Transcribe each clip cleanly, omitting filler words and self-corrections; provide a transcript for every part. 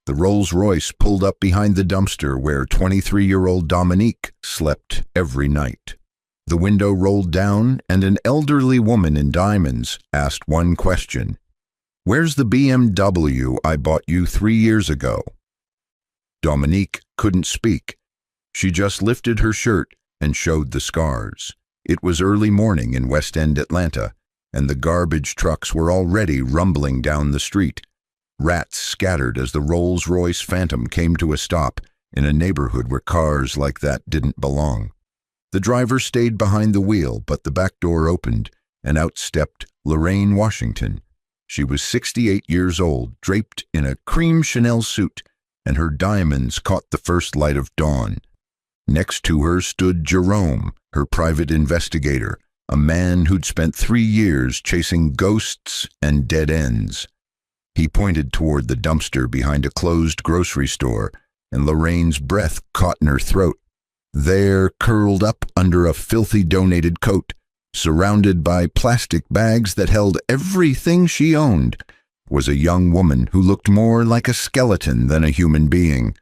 The Rolls-Royce pulled up behind the dumpster where 23-year-old Dominique slept every night. The window rolled down, and an elderly woman in diamonds asked one question. "Where's the BMW I bought you 3 years ago?" Dominique couldn't speak. She just lifted her shirt and showed the scars. It was early morning in West End Atlanta, and the garbage trucks were already rumbling down the street. Rats scattered as the Rolls-Royce Phantom came to a stop in a neighborhood where cars like that didn't belong. The driver stayed behind the wheel, but the back door opened, and out stepped Lorraine Washington. She was 68 years old, draped in a cream Chanel suit, and her diamonds caught the first light of dawn. Next to her stood Jerome, her private investigator, a man who'd spent 3 years chasing ghosts and dead ends. He pointed toward the dumpster behind a closed grocery store, and Lorraine's breath caught in her throat. There, curled up under a filthy donated coat, surrounded by plastic bags that held everything she owned, was a young woman who looked more like a skeleton than a human being.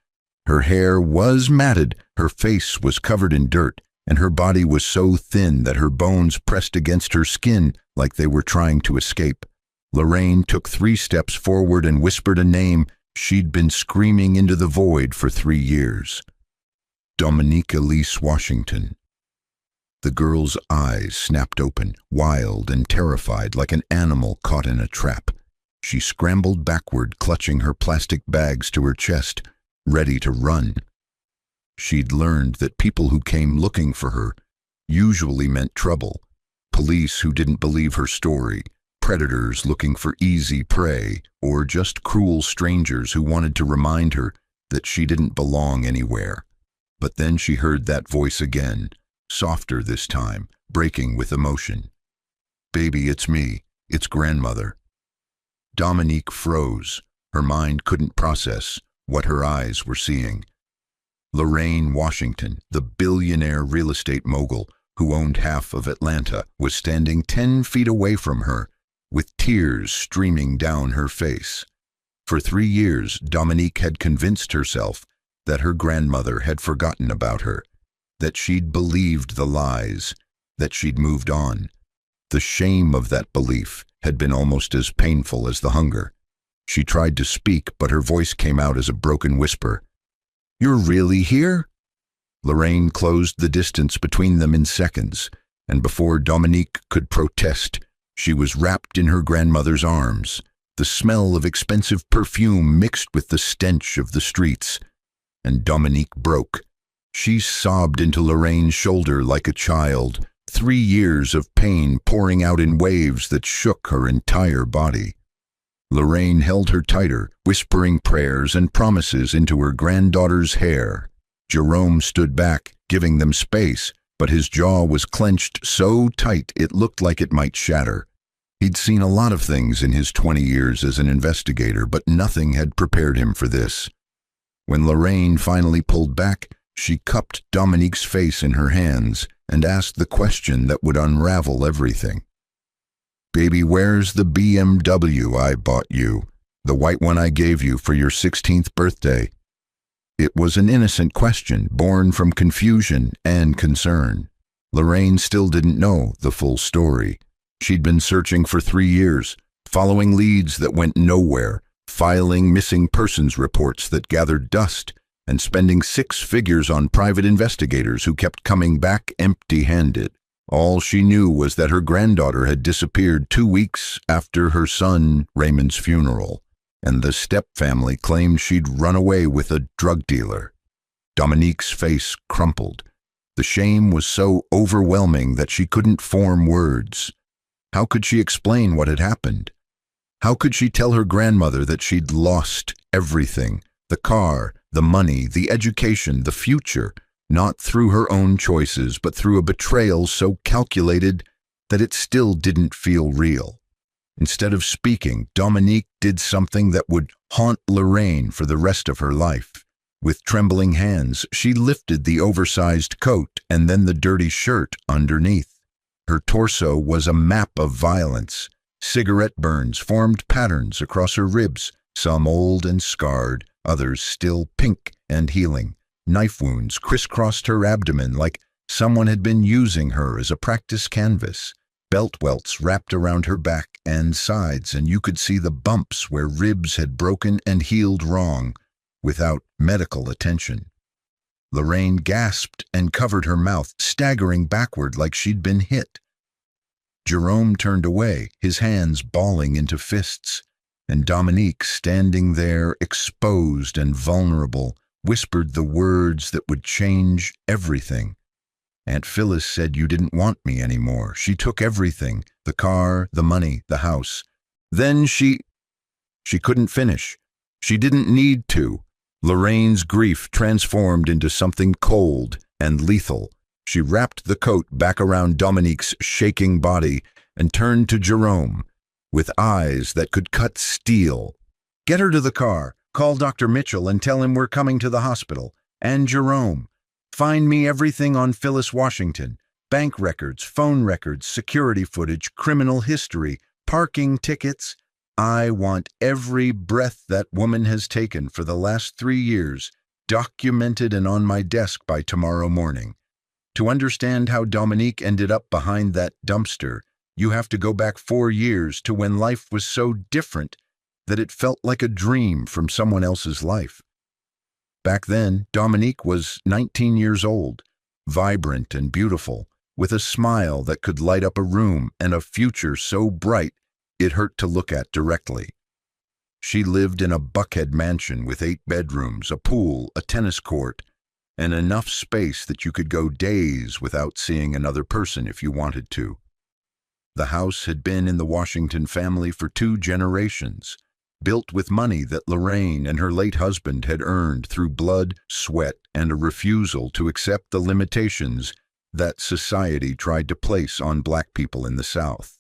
Her hair was matted, her face was covered in dirt, and her body was so thin that her bones pressed against her skin like they were trying to escape. Lorraine took 3 steps forward and whispered a name she'd been screaming into the void for 3 years. Dominique Elise Washington. The girl's eyes snapped open, wild and terrified like an animal caught in a trap. She scrambled backward, clutching her plastic bags to her chest, ready to run. She'd learned that people who came looking for her usually meant trouble. Police who didn't believe her story, predators looking for easy prey, or just cruel strangers who wanted to remind her that she didn't belong anywhere. But then she heard that voice again, softer this time, breaking with emotion. "Baby, it's me. It's grandmother." Dominique froze. Her mind couldn't process what her eyes were seeing. Lorraine Washington, the billionaire real estate mogul who owned half of Atlanta, was standing 10 feet away from her, with tears streaming down her face. For 3 years, Dominique had convinced herself that her grandmother had forgotten about her, that she'd believed the lies, that she'd moved on. The shame of that belief had been almost as painful as the hunger. She tried to speak, but her voice came out as a broken whisper. "You're really here?" Lorraine closed the distance between them in seconds, and before Dominique could protest, she was wrapped in her grandmother's arms. The smell of expensive perfume mixed with the stench of the streets. And Dominique broke. She sobbed into Lorraine's shoulder like a child, 3 years of pain pouring out in waves that shook her entire body. Lorraine held her tighter, whispering prayers and promises into her granddaughter's hair. Jerome stood back, giving them space, but his jaw was clenched so tight it looked like it might shatter. He'd seen a lot of things in his 20 years as an investigator, but nothing had prepared him for this. When Lorraine finally pulled back, she cupped Dominique's face in her hands and asked the question that would unravel everything. "Baby, where's the BMW I bought you? The white one I gave you for your 16th birthday?" It was an innocent question, born from confusion and concern. Lorraine still didn't know the full story. She'd been searching for 3 years, following leads that went nowhere, filing missing persons reports that gathered dust, and spending 6 figures on private investigators who kept coming back empty-handed. All she knew was that her granddaughter had disappeared 2 weeks after her son Raymond's funeral, and the step-family claimed she'd run away with a drug dealer. Dominique's face crumpled. The shame was so overwhelming that she couldn't form words. How could she explain what had happened? How could she tell her grandmother that she'd lost everything, the car, the money, the education, the future, not through her own choices, but through a betrayal so calculated that it still didn't feel real? Instead of speaking, Dominique did something that would haunt Lorraine for the rest of her life. With trembling hands, she lifted the oversized coat and then the dirty shirt underneath. Her torso was a map of violence. Cigarette burns formed patterns across her ribs, some old and scarred, others still pink and healing. Knife wounds crisscrossed her abdomen like someone had been using her as a practice canvas. Belt welts wrapped around her back and sides, and you could see the bumps where ribs had broken and healed wrong without medical attention. Lorraine gasped and covered her mouth, staggering backward like she'd been hit. Jerome turned away, his hands balling into fists, and Dominique, standing there exposed and vulnerable, whispered the words that would change everything. Aunt Phyllis said you didn't want me anymore. She took everything, the car, the money, the house. Then she couldn't finish. She didn't need to. Lorraine's grief transformed into something cold and lethal. She wrapped the coat back around Dominique's shaking body and turned to Jerome with eyes that could cut steel. Get her to the car. Call Dr. Mitchell and tell him we're coming to the hospital. And Jerome, find me everything on Phyllis Washington. Bank records, phone records, security footage, criminal history, parking tickets. I want every breath that woman has taken for the last 3 years documented and on my desk by tomorrow morning. To understand how Dominique ended up behind that dumpster, you have to go back 4 years to when life was so different that it felt like a dream from someone else's life. Back then, Dominique was 19 years old, vibrant and beautiful, with a smile that could light up a room and a future so bright it hurt to look at directly. She lived in a Buckhead mansion with 8 bedrooms, a pool, a tennis court, and enough space that you could go days without seeing another person if you wanted to. The house had been in the Washington family for 2 generations, built with money that Lorraine and her late husband had earned through blood, sweat, and a refusal to accept the limitations that society tried to place on black people in the South.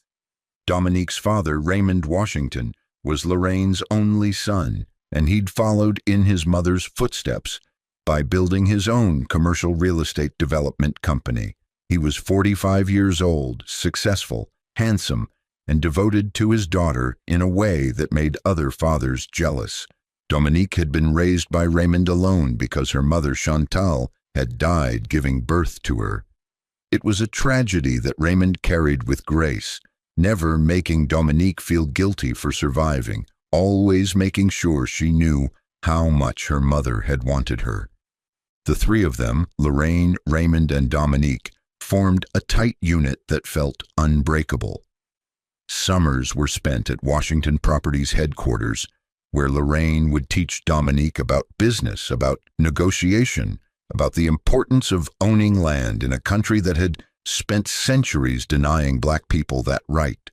Dominique's father, Raymond Washington, was Lorraine's only son, and he'd followed in his mother's footsteps by building his own commercial real estate development company. He was 45 years old, successful, handsome, and devoted to his daughter in a way that made other fathers jealous. Dominique had been raised by Raymond alone because her mother, Chantal, had died giving birth to her. It was a tragedy that Raymond carried with grace, never making Dominique feel guilty for surviving, always making sure she knew how much her mother had wanted her. The 3 of them, Lorraine, Raymond, and Dominique, formed a tight unit that felt unbreakable. Summers were spent at Washington Properties headquarters, where Lorraine would teach Dominique about business, about negotiation, about the importance of owning land in a country that had spent centuries denying black people that right.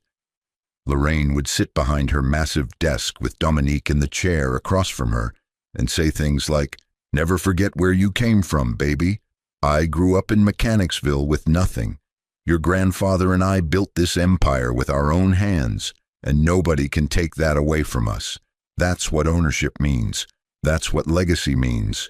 Lorraine would sit behind her massive desk with Dominique in the chair across from her and say things like, "Never forget where you came from, baby. I grew up in Mechanicsville with nothing. Your grandfather and I built this empire with our own hands, and nobody can take that away from us. That's what ownership means. That's what legacy means."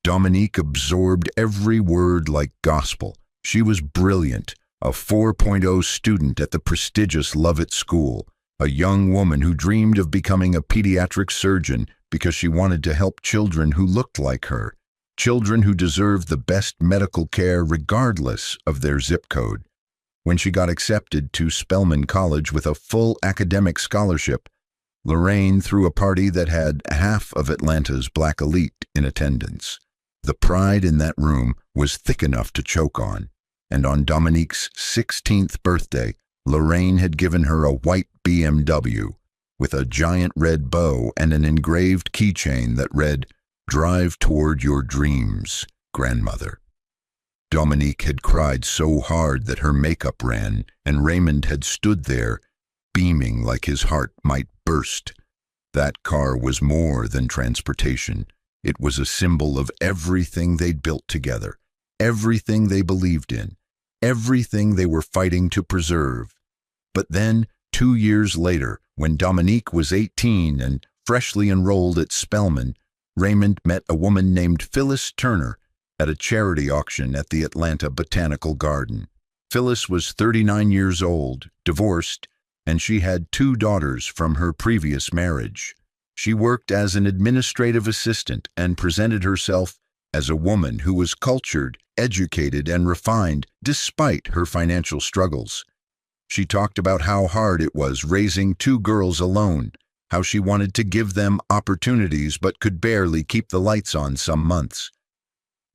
Dominique absorbed every word like gospel. She was brilliant, a 4.0 student at the prestigious Lovett School, a young woman who dreamed of becoming a pediatric surgeon because she wanted to help children who looked like her, children who deserved the best medical care regardless of their zip code. When she got accepted to Spelman College with a full academic scholarship, Lorraine threw a party that had half of Atlanta's black elite in attendance. The pride in that room was thick enough to choke on, and on Dominique's 16th birthday, Lorraine had given her a white BMW with a giant red bow and an engraved keychain that read, "Drive toward your dreams, grandmother." Dominique had cried so hard that her makeup ran, and Raymond had stood there, beaming like his heart might burst. That car was more than transportation. It was a symbol of everything they'd built together, everything they believed in, everything they were fighting to preserve. But then, 2 years later, when Dominique was 18 and freshly enrolled at Spelman, Raymond met a woman named Phyllis Turner at a charity auction at the Atlanta Botanical Garden. Phyllis was 39 years old, divorced, and she had 2 daughters from her previous marriage. She worked as an administrative assistant and presented herself as a woman who was cultured, educated, and refined despite her financial struggles. She talked about how hard it was raising two girls alone, how she wanted to give them opportunities but could barely keep the lights on some months.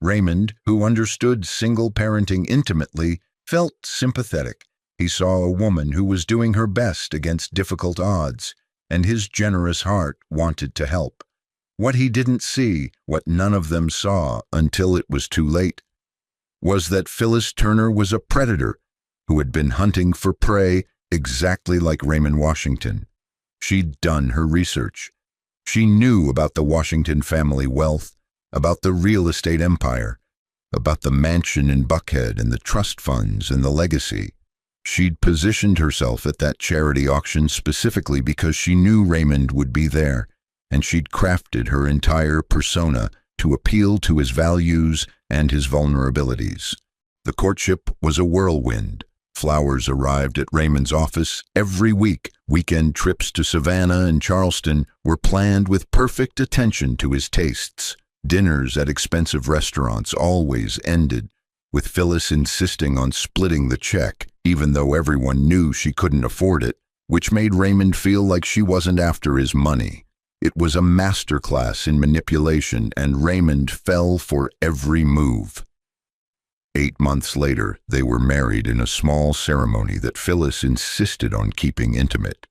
Raymond, who understood single parenting intimately, felt sympathetic. He saw a woman who was doing her best against difficult odds, and his generous heart wanted to help. What he didn't see, what none of them saw until it was too late, was that Phyllis Turner was a predator who had been hunting for prey exactly like Raymond Washington. She'd done her research. She knew about the Washington family wealth, about the real estate empire, about the mansion in Buckhead and the trust funds and the legacy. She'd positioned herself at that charity auction specifically because she knew Raymond would be there, and she'd crafted her entire persona to appeal to his values and his vulnerabilities. The courtship was a whirlwind. Flowers arrived at Raymond's office every week. Weekend trips to Savannah and Charleston were planned with perfect attention to his tastes. Dinners at expensive restaurants always ended with Phyllis insisting on splitting the check, even though everyone knew she couldn't afford it, which made Raymond feel like she wasn't after his money. It was a masterclass in manipulation, and Raymond fell for every move. 8 months later, they were married in a small ceremony that Phyllis insisted on keeping intimate.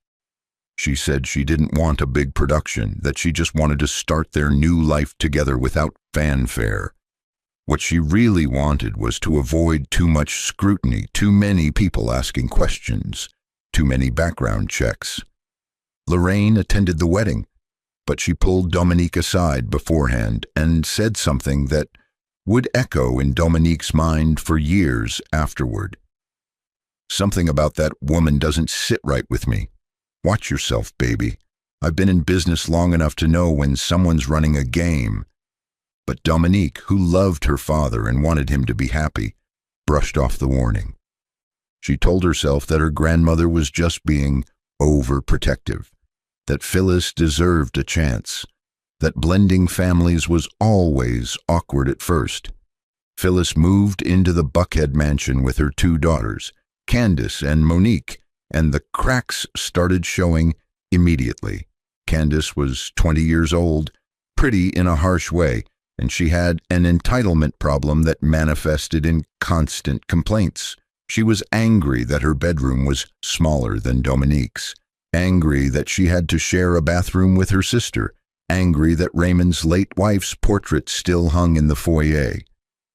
She said she didn't want a big production, that she just wanted to start their new life together without fanfare. What she really wanted was to avoid too much scrutiny, too many people asking questions, too many background checks. Lorraine attended the wedding, but she pulled Dominique aside beforehand and said something that would echo in Dominique's mind for years afterward. Something about that woman doesn't sit right with me. Watch yourself, baby. I've been in business long enough to know when someone's running a game. But Dominique, who loved her father and wanted him to be happy, brushed off the warning. She told herself that her grandmother was just being overprotective, that Phyllis deserved a chance, that blending families was always awkward at first. Phyllis moved into the Buckhead mansion with her two daughters, Candace and Monique, and the cracks started showing immediately. Candace was 20 years old, pretty in a harsh way, and she had an entitlement problem that manifested in constant complaints. She was angry that her bedroom was smaller than Dominique's, angry that she had to share a bathroom with her sister, angry that Raymond's late wife's portrait still hung in the foyer.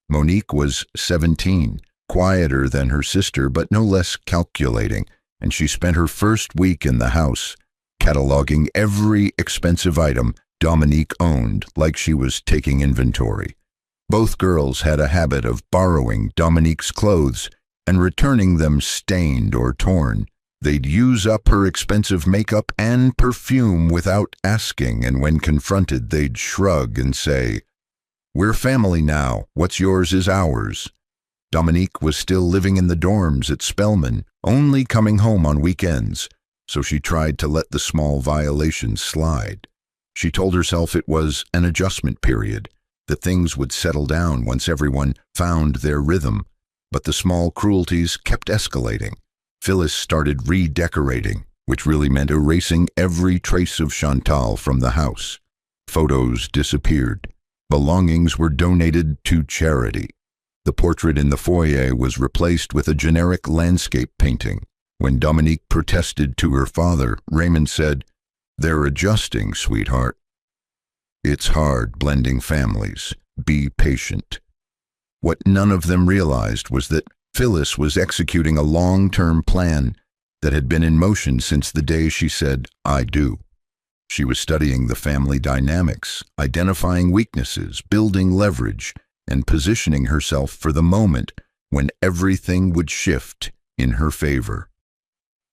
Monique was 17, quieter than her sister but no less calculating, and she spent her first week in the house, cataloging every expensive item Dominique owned like she was taking inventory. Both girls had a habit of borrowing Dominique's clothes and returning them stained or torn. They'd use up her expensive makeup and perfume without asking, and when confronted, they'd shrug and say, "We're family now. What's yours is ours." Dominique was still living in the dorms at Spelman, only coming home on weekends, so she tried to let the small violations slide. She told herself it was an adjustment period, that things would settle down once everyone found their rhythm, but the small cruelties kept escalating. Phyllis started redecorating, which really meant erasing every trace of Chantal from the house. Photos disappeared. Belongings were donated to charity. The portrait in the foyer was replaced with a generic landscape painting. When Dominique protested to her father, Raymond said, "They're adjusting, sweetheart. It's hard blending families. Be patient." What none of them realized was that Phyllis was executing a long-term plan that had been in motion since the day she said, "I do." She was studying the family dynamics, identifying weaknesses, building leverage, and positioning herself for the moment when everything would shift in her favor.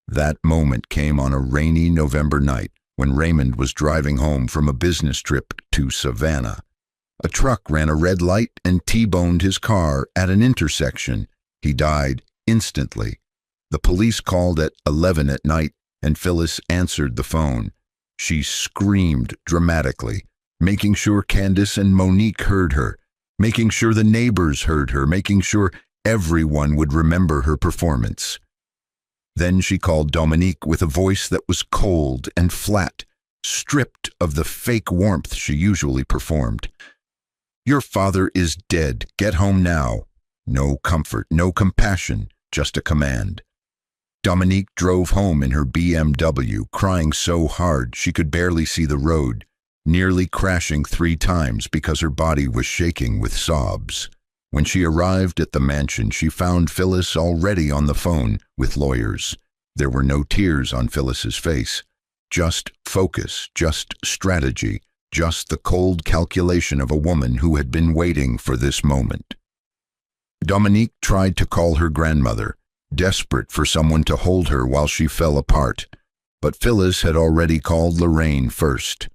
That moment came on a rainy November night when Raymond was driving home from a business trip to Savannah. A truck ran a red light and T-boned his car at an intersection. He died instantly. The police called at 11 at night, and Phyllis answered the phone. She screamed dramatically, making sure Candace and Monique heard her, making sure the neighbors heard her, making sure everyone would remember her performance. Then she called Dominique with a voice that was cold and flat, stripped of the fake warmth she usually performed. "Your father is dead. Get home now." No comfort, no compassion, just a command. Dominique drove home in her BMW, crying so hard she could barely see the road, nearly crashing 3 times because her body was shaking with sobs. When she arrived at the mansion, she found Phyllis already on the phone with lawyers. There were no tears on Phyllis's face. Just focus, just strategy, just the cold calculation of a woman who had been waiting for this moment. Dominique tried to call her grandmother, desperate for someone to hold her while she fell apart, but Phyllis had already called Lorraine first.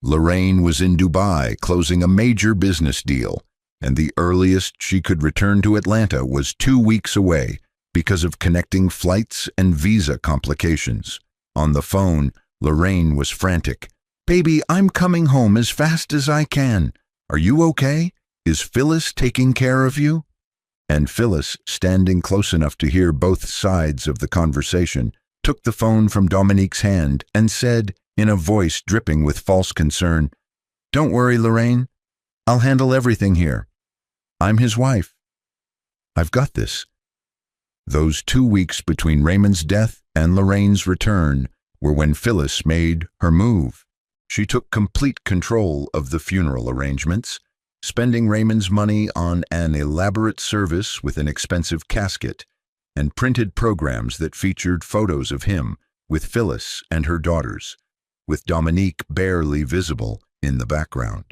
Lorraine was in Dubai closing a major business deal, and the earliest she could return to Atlanta was 2 weeks away because of connecting flights and visa complications. On the phone, Lorraine was frantic. "Baby, I'm coming home as fast as I can. Are you okay? Is Phyllis taking care of you?" And Phyllis, standing close enough to hear both sides of the conversation, took the phone from Dominique's hand and said, in a voice dripping with false concern, "Don't worry, Lorraine. I'll handle everything here. I'm his wife. I've got this." Those 2 weeks between Raymond's death and Lorraine's return were when Phyllis made her move. She took complete control of the funeral arrangements, spending Raymond's money on an elaborate service with an expensive casket, and printed programs that featured photos of him with Phyllis and her daughters, with Dominique barely visible in the background.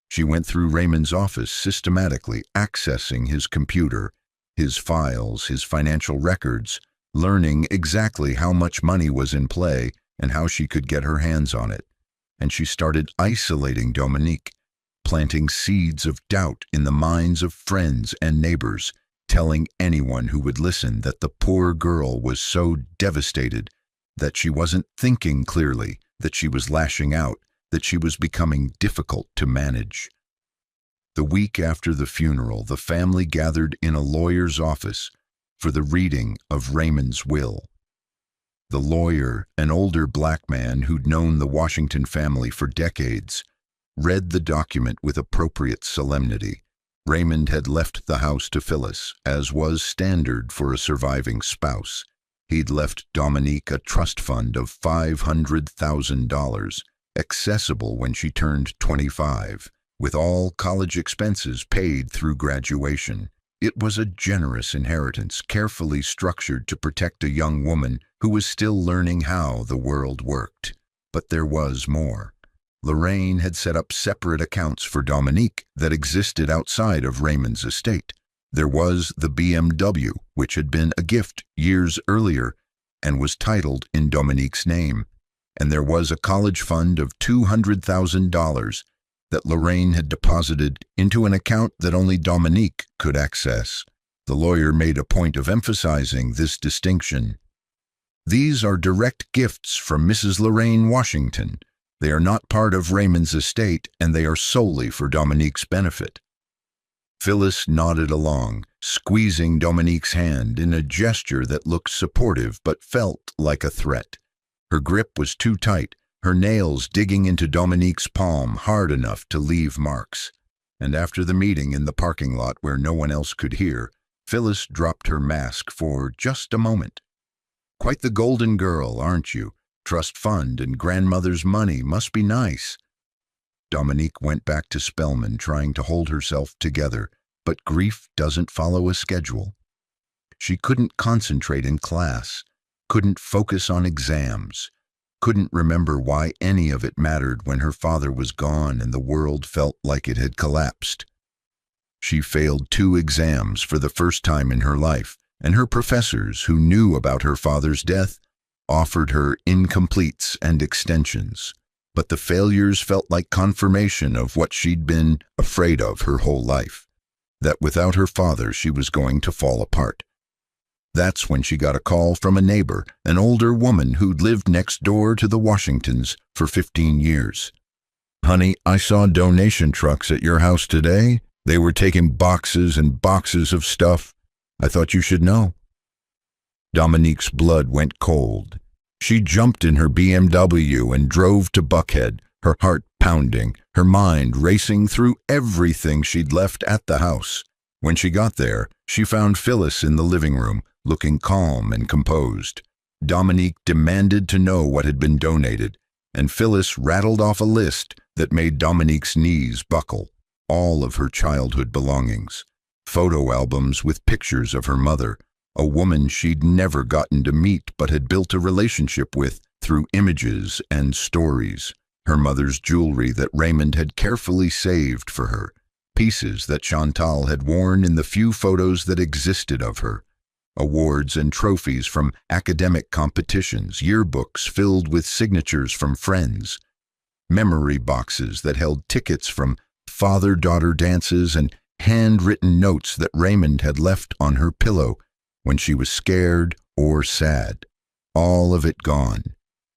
She went through Raymond's office systematically, accessing his computer, his files, his financial records, learning exactly how much money was in play and how she could get her hands on it. And she started isolating Dominique, planting seeds of doubt in the minds of friends and neighbors, telling anyone who would listen that the poor girl was so devastated, that she wasn't thinking clearly, that she was lashing out, that she was becoming difficult to manage. The week after the funeral, the family gathered in a lawyer's office for the reading of Raymond's will. The lawyer, an older black man who'd known the Washington family for decades, read the document with appropriate solemnity. Raymond had left the house to Phyllis, as was standard for a surviving spouse. He'd left Dominique a trust fund of $500,000, accessible when she turned 25, with all college expenses paid through graduation. It was a generous inheritance, carefully structured to protect a young woman who was still learning how the world worked. But there was more. Lorraine had set up separate accounts for Dominique that existed outside of Raymond's estate. There was the BMW, which had been a gift years earlier and was titled in Dominique's name. And there was a college fund of $200,000 that Lorraine had deposited into an account that only Dominique could access. The lawyer made a point of emphasizing this distinction. "These are direct gifts from Mrs. Lorraine Washington. They are not part of Raymond's estate, and they are solely for Dominique's benefit." Phyllis nodded along, squeezing Dominique's hand in a gesture that looked supportive but felt like a threat. Her grip was too tight, her nails digging into Dominique's palm hard enough to leave marks. And after the meeting in the parking lot where no one else could hear, Phyllis dropped her mask for just a moment. "Quite the golden girl, aren't you? Trust fund and grandmother's money must be nice." Dominique went back to Spelman, trying to hold herself together, but grief doesn't follow a schedule. She couldn't concentrate in class, couldn't focus on exams, couldn't remember why any of it mattered when her father was gone and the world felt like it had collapsed. She failed 2 exams for the first time in her life, and her professors, who knew about her father's death, offered her incompletes and extensions. But the failures felt like confirmation of what she'd been afraid of her whole life, that without her father she was going to fall apart. That's when she got a call from a neighbor, an older woman who'd lived next door to the Washingtons for 15 years. "Honey, I saw donation trucks at your house today. They were taking boxes and boxes of stuff. I thought you should know." Dominique's blood went cold. She jumped in her BMW and drove to Buckhead, her heart pounding, her mind racing through everything she'd left at the house. When she got there, she found Phyllis in the living room, looking calm and composed. Dominique demanded to know what had been donated, and Phyllis rattled off a list that made Dominique's knees buckle. All of her childhood belongings. Photo albums with pictures of her mother, a woman she'd never gotten to meet but had built a relationship with through images and stories. Her mother's jewelry that Raymond had carefully saved for her. Pieces that Chantal had worn in the few photos that existed of her. Awards and trophies from academic competitions, yearbooks filled with signatures from friends. Memory boxes that held tickets from father-daughter dances and handwritten notes that Raymond had left on her pillow when she was scared or sad. All of it gone.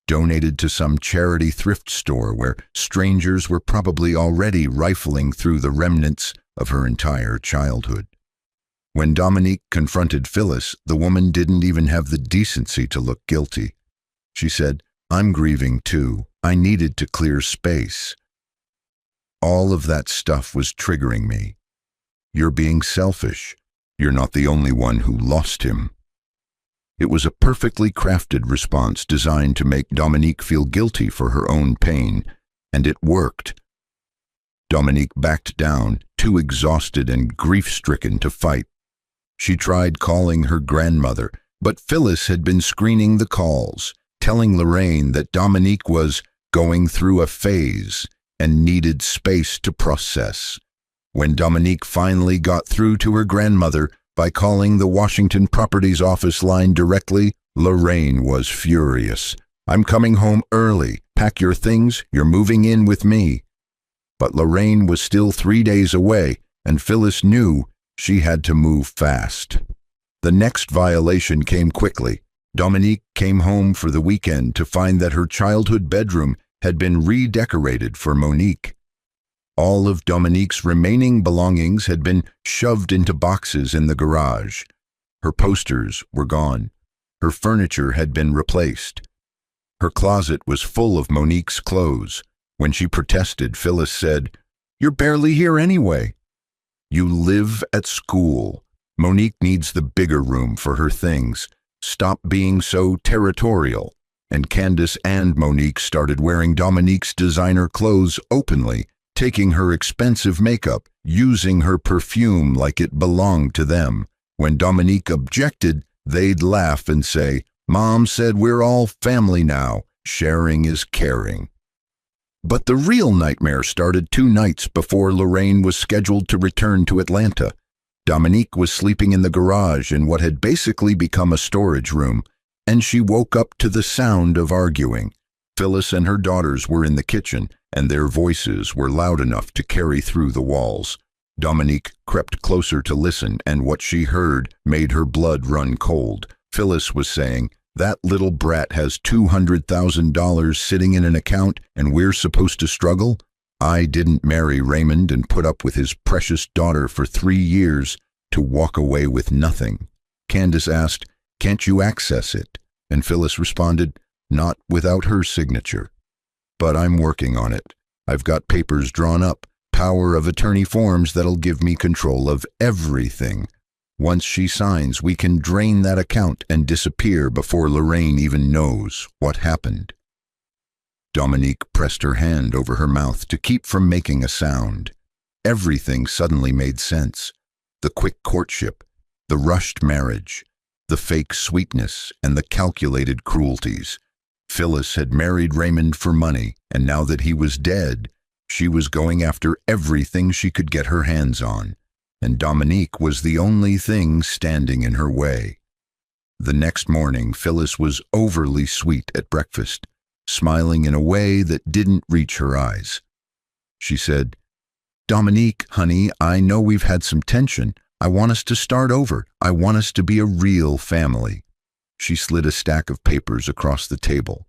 Donated to some charity thrift store where strangers were probably already rifling through the remnants of her entire childhood. When Dominique confronted Phyllis, the woman didn't even have the decency to look guilty. She said, "I'm grieving too. I needed to clear space. All of that stuff was triggering me. You're being selfish. You're not the only one who lost him." It was a perfectly crafted response designed to make Dominique feel guilty for her own pain, and it worked. Dominique backed down, too exhausted and grief-stricken to fight. She tried calling her grandmother, but Phyllis had been screening the calls, telling Lorraine that Dominique was going through a phase and needed space to process. When Dominique finally got through to her grandmother by calling the Washington Properties Office line directly, Lorraine was furious. "I'm coming home early. Pack your things. You're moving in with me." But Lorraine was still 3 days away, and Phyllis knew she had to move fast. The next violation came quickly. Dominique came home for the weekend to find that her childhood bedroom had been redecorated for Monique. All of Dominique's remaining belongings had been shoved into boxes in the garage. Her posters were gone. Her furniture had been replaced. Her closet was full of Monique's clothes. When she protested, Phyllis said, "You're barely here anyway." "You live at school. Monique needs the bigger room for her things. Stop being so territorial." And Candace and Monique started wearing Dominique's designer clothes openly, taking her expensive makeup, using her perfume like it belonged to them. When Dominique objected, they'd laugh and say, "Mom said we're all family now. Sharing is caring." But the real nightmare started 2 nights before Lorraine was scheduled to return to Atlanta. Dominique was sleeping in the garage in what had basically become a storage room, and she woke up to the sound of arguing. Phyllis and her daughters were in the kitchen, and their voices were loud enough to carry through the walls. Dominique crept closer to listen, and what she heard made her blood run cold. Phyllis was saying, "That little brat has $200,000 sitting in an account, and we're supposed to struggle? I didn't marry Raymond and put up with his precious daughter for 3 years to walk away with nothing." Candace asked, "Can't you access it?" And Phyllis responded, "Not without her signature. But I'm working on it. I've got papers drawn up, power of attorney forms that'll give me control of everything. Once she signs, we can drain that account and disappear before Lorraine even knows what happened." Dominique pressed her hand over her mouth to keep from making a sound. Everything suddenly made sense. The quick courtship, the rushed marriage, the fake sweetness, and the calculated cruelties. Phyllis had married Raymond for money, and now that he was dead, she was going after everything she could get her hands on, and Dominique was the only thing standing in her way. The next morning, Phyllis was overly sweet at breakfast, smiling in a way that didn't reach her eyes. She said, "Dominique, honey, I know we've had some tension, I want us to start over. I want us to be a real family." She slid a stack of papers across the table.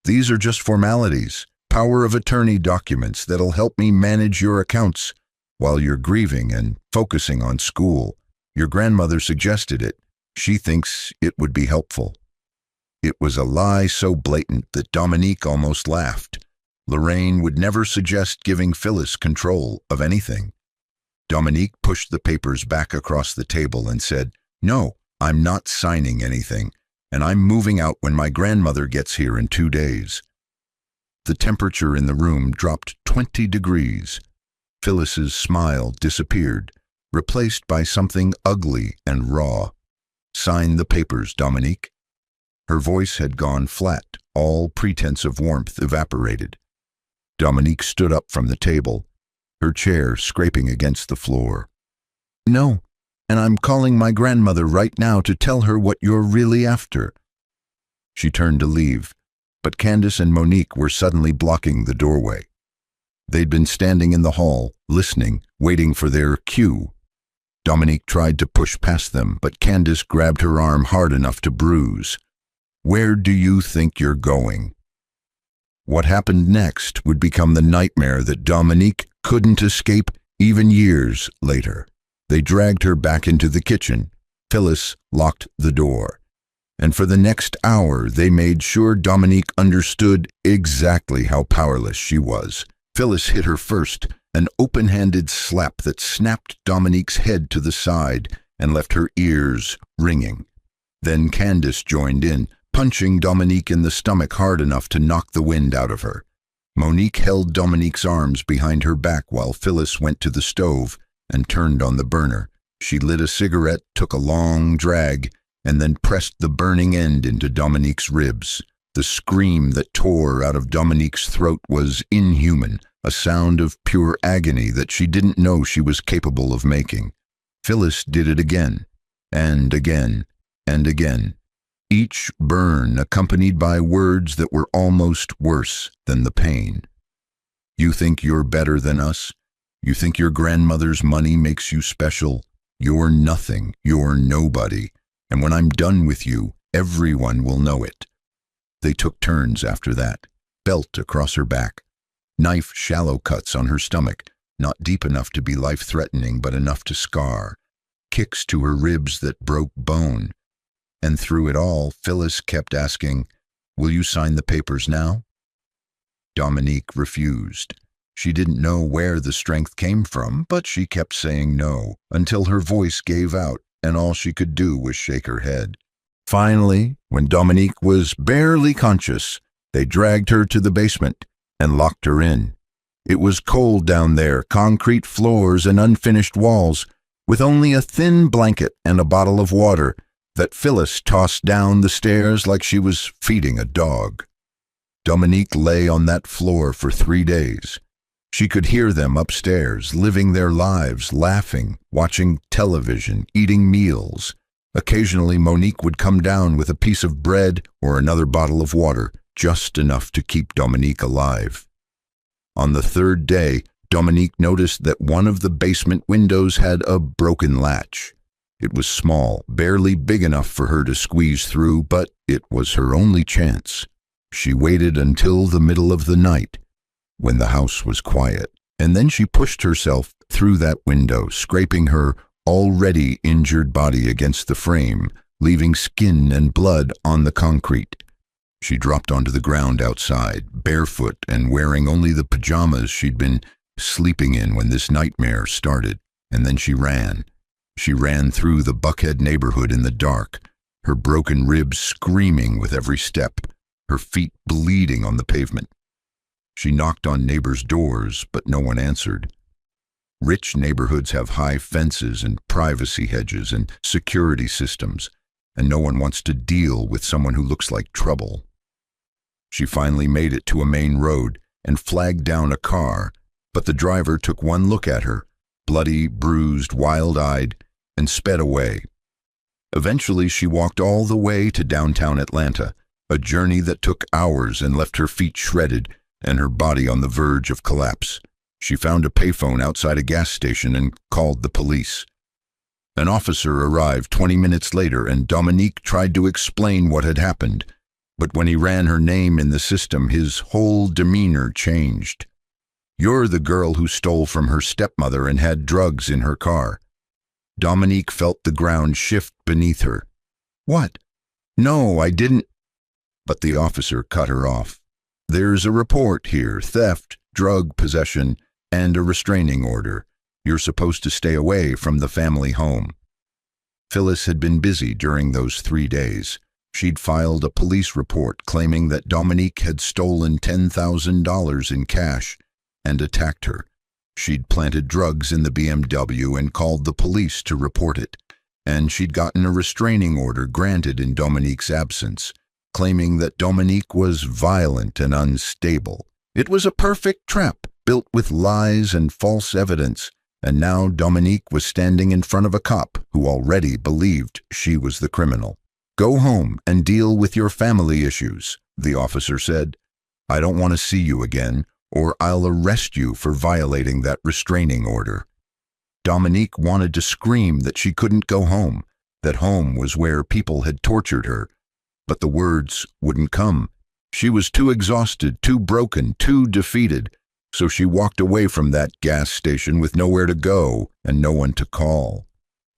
"These are just formalities, power of attorney documents that'll help me manage your accounts while you're grieving and focusing on school. Your grandmother suggested it. She thinks it would be helpful." It was a lie so blatant that Dominique almost laughed. Lorraine would never suggest giving Phyllis control of anything. Dominique pushed the papers back across the table and said, "No, I'm not signing anything, and I'm moving out when my grandmother gets here in 2 days." The temperature in the room dropped 20 degrees. Phyllis's smile disappeared, replaced by something ugly and raw. "Sign the papers, Dominique." Her voice had gone flat. All pretense of warmth evaporated. Dominique stood up from the table, her chair scraping against the floor. "No, and I'm calling my grandmother right now to tell her what you're really after." She turned to leave, but Candace and Monique were suddenly blocking the doorway. They'd been standing in the hall, listening, waiting for their cue. Dominique tried to push past them, but Candace grabbed her arm hard enough to bruise. "Where do you think you're going?" What happened next would become the nightmare that Dominique couldn't escape even years later. They dragged her back into the kitchen. Phyllis locked the door. And for the next hour, they made sure Dominique understood exactly how powerless she was. Phyllis hit her first, an open-handed slap that snapped Dominique's head to the side and left her ears ringing. Then Candace joined in, punching Dominique in the stomach hard enough to knock the wind out of her. Monique held Dominique's arms behind her back while Phyllis went to the stove and turned on the burner. She lit a cigarette, took a long drag, and then pressed the burning end into Dominique's ribs. The scream that tore out of Dominique's throat was inhuman, a sound of pure agony that she didn't know she was capable of making. Phyllis did it again, and again, and again. Each burn accompanied by words that were almost worse than the pain. "You think you're better than us? You think your grandmother's money makes you special? You're nothing, you're nobody, and when I'm done with you, everyone will know it." They took turns after that, belt across her back, knife shallow cuts on her stomach, not deep enough to be life-threatening but enough to scar, kicks to her ribs that broke bone. And through it all, Phyllis kept asking, "Will you sign the papers now?" Dominique refused. She didn't know where the strength came from, but she kept saying no, until her voice gave out, and all she could do was shake her head. Finally, when Dominique was barely conscious, they dragged her to the basement and locked her in. It was cold down there, concrete floors and unfinished walls, with only a thin blanket and a bottle of water that Phyllis tossed down the stairs like she was feeding a dog. Dominique lay on that floor for 3 days. She could hear them upstairs, living their lives, laughing, watching television, eating meals. Occasionally, Monique would come down with a piece of bread or another bottle of water, just enough to keep Dominique alive. On the 3rd day, Dominique noticed that one of the basement windows had a broken latch. It was small, barely big enough for her to squeeze through, but it was her only chance. She waited until the middle of the night, when the house was quiet, and then she pushed herself through that window, scraping her already injured body against the frame, leaving skin and blood on the concrete. She dropped onto the ground outside, barefoot and wearing only the pajamas she'd been sleeping in when this nightmare started, and then she ran. She ran through the Buckhead neighborhood in the dark, her broken ribs screaming with every step, her feet bleeding on the pavement. She knocked on neighbors' doors, but no one answered. Rich neighborhoods have high fences and privacy hedges and security systems, and no one wants to deal with someone who looks like trouble. She finally made it to a main road and flagged down a car, but the driver took one look at her, bloody, bruised, wild-eyed, and sped away. Eventually, she walked all the way to downtown Atlanta, a journey that took hours and left her feet shredded and her body on the verge of collapse. She found a payphone outside a gas station and called the police. An officer arrived 20 minutes later, and Dominique tried to explain what had happened. But when he ran her name in the system, his whole demeanor changed. "You're the girl who stole from her stepmother and had drugs in her car." Dominique felt the ground shift beneath her. "What? No, I didn't." But the officer cut her off. "There's a report here: theft, drug possession, and a restraining order. You're supposed to stay away from the family home." Phyllis had been busy during those 3 days. She'd filed a police report claiming that Dominique had stolen $10,000 in cash and attacked her. She'd planted drugs in the BMW and called the police to report it. And she'd gotten a restraining order granted in Dominique's absence, claiming that Dominique was violent and unstable. It was a perfect trap, built with lies and false evidence, and now Dominique was standing in front of a cop who already believed she was the criminal. "Go home and deal with your family issues," the officer said. "I don't want to see you again, or I'll arrest you for violating that restraining order." Dominique wanted to scream that she couldn't go home, that home was where people had tortured her, but the words wouldn't come. She was too exhausted, too broken, too defeated, so she walked away from that gas station with nowhere to go and no one to call.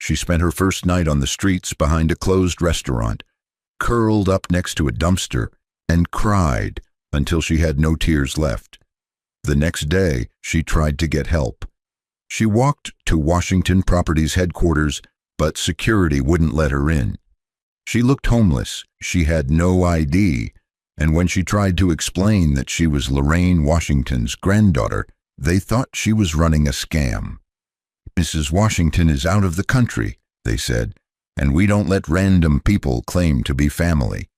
She spent her first night on the streets behind a closed restaurant, curled up next to a dumpster, and cried until she had no tears left. The next day, she tried to get help. She walked to Washington Properties headquarters, but security wouldn't let her in. She looked homeless, she had no ID, and when she tried to explain that she was Lorraine Washington's granddaughter, they thought she was running a scam. "Mrs. Washington is out of the country," they said, "and we don't let random people claim to be family."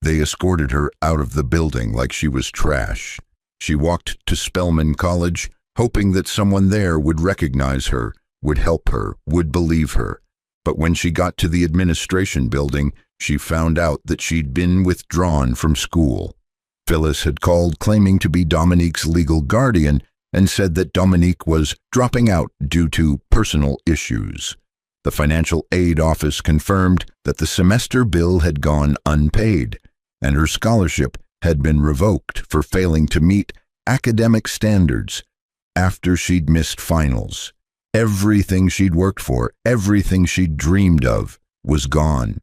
They escorted her out of the building like she was trash. She walked to Spelman College, hoping that someone there would recognize her, would help her, would believe her. But when she got to the administration building, she found out that she'd been withdrawn from school. Phyllis had called claiming to be Dominique's legal guardian and said that Dominique was dropping out due to personal issues. The financial aid office confirmed that the semester bill had gone unpaid, and her scholarship had been revoked for failing to meet academic standards after she'd missed finals. Everything she'd worked for, everything she'd dreamed of, was gone.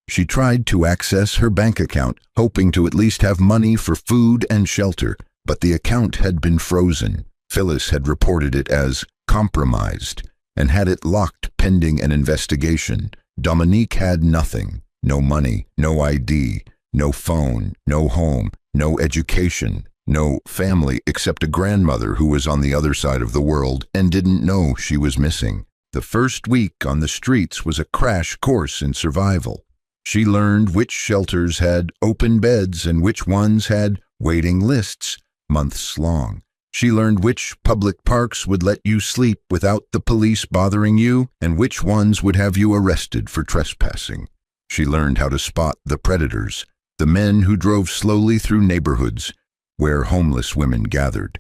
She tried to access her bank account, hoping to at least have money for food and shelter, but the account had been frozen. Phyllis had reported it as compromised and had it locked pending an investigation. Dominique had nothing: no money, no ID, no phone, no home, no education, no family except a grandmother who was on the other side of the world and didn't know she was missing. The first week on the streets was a crash course in survival. She learned which shelters had open beds and which ones had waiting lists months long. She learned which public parks would let you sleep without the police bothering you and which ones would have you arrested for trespassing. She learned how to spot the predators, the men who drove slowly through neighborhoods where homeless women gathered,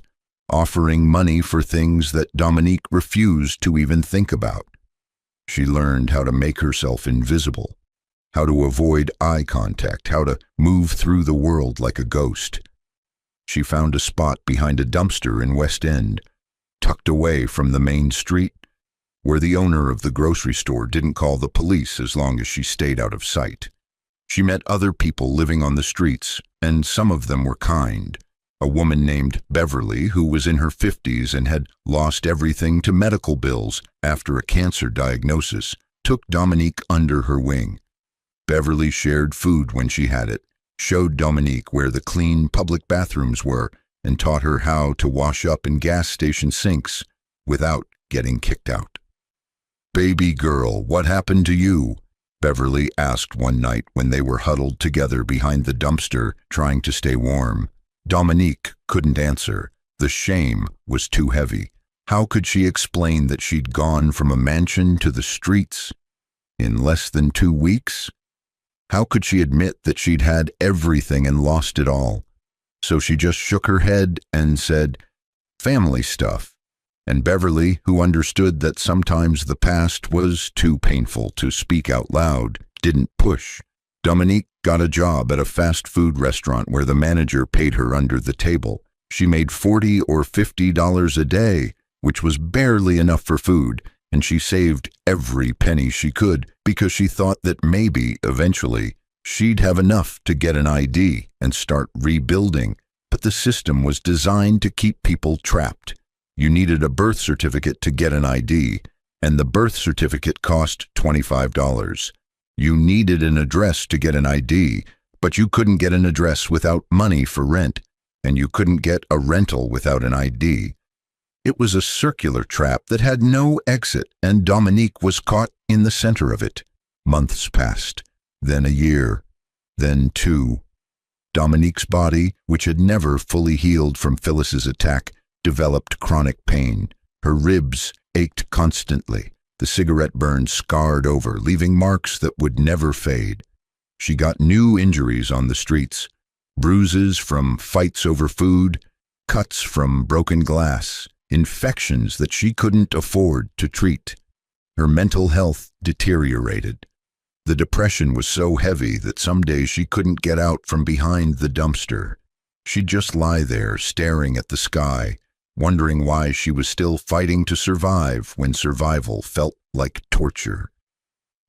offering money for things that Dominique refused to even think about. She learned how to make herself invisible, how to avoid eye contact, how to move through the world like a ghost. She found a spot behind a dumpster in West End, tucked away from the main street, where the owner of the grocery store didn't call the police as long as she stayed out of sight. She met other people living on the streets, and some of them were kind. A woman named Beverly, who was in her 50s and had lost everything to medical bills after a cancer diagnosis, took Dominique under her wing. Beverly shared food when she had it, showed Dominique where the clean public bathrooms were, and taught her how to wash up in gas station sinks without getting kicked out. "Baby girl, what happened to you?" Beverly asked one night when they were huddled together behind the dumpster trying to stay warm. Dominique couldn't answer. The shame was too heavy. How could she explain that she'd gone from a mansion to the streets in less than 2 weeks? How could she admit that she'd had everything and lost it all? So she just shook her head and said, "Family stuff." And Beverly, who understood that sometimes the past was too painful to speak out loud, didn't push. Dominique got a job at a fast food restaurant where the manager paid her under the table. She made $40 or $50 a day, which was barely enough for food, and she saved every penny she could because she thought that maybe, eventually, she'd have enough to get an ID and start rebuilding. But the system was designed to keep people trapped. You needed a birth certificate to get an ID, and the birth certificate cost $25. You needed an address to get an ID, but you couldn't get an address without money for rent, and you couldn't get a rental without an ID. It was a circular trap that had no exit, and Dominique was caught in the center of it. Months passed, then a year, then 2. Dominique's body, which had never fully healed from Phyllis's attack, developed chronic pain. Her ribs ached constantly. The cigarette burn scarred over, leaving marks that would never fade. She got new injuries on the streets, bruises from fights over food, cuts from broken glass, infections that she couldn't afford to treat. Her mental health deteriorated. The depression was so heavy that some days she couldn't get out from behind the dumpster. She'd just lie there staring at the sky, wondering why she was still fighting to survive when survival felt like torture.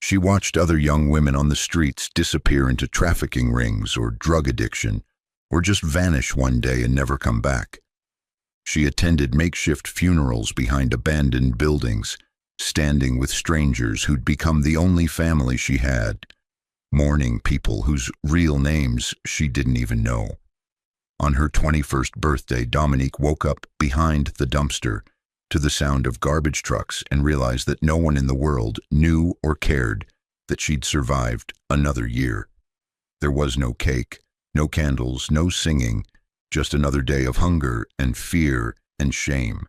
She watched other young women on the streets disappear into trafficking rings or drug addiction, or just vanish one day and never come back. She attended makeshift funerals behind abandoned buildings, standing with strangers who'd become the only family she had, mourning people whose real names she didn't even know. On her 21st birthday, Dominique woke up behind the dumpster to the sound of garbage trucks and realized that no one in the world knew or cared that she'd survived another year. There was no cake, no candles, no singing, just another day of hunger and fear and shame.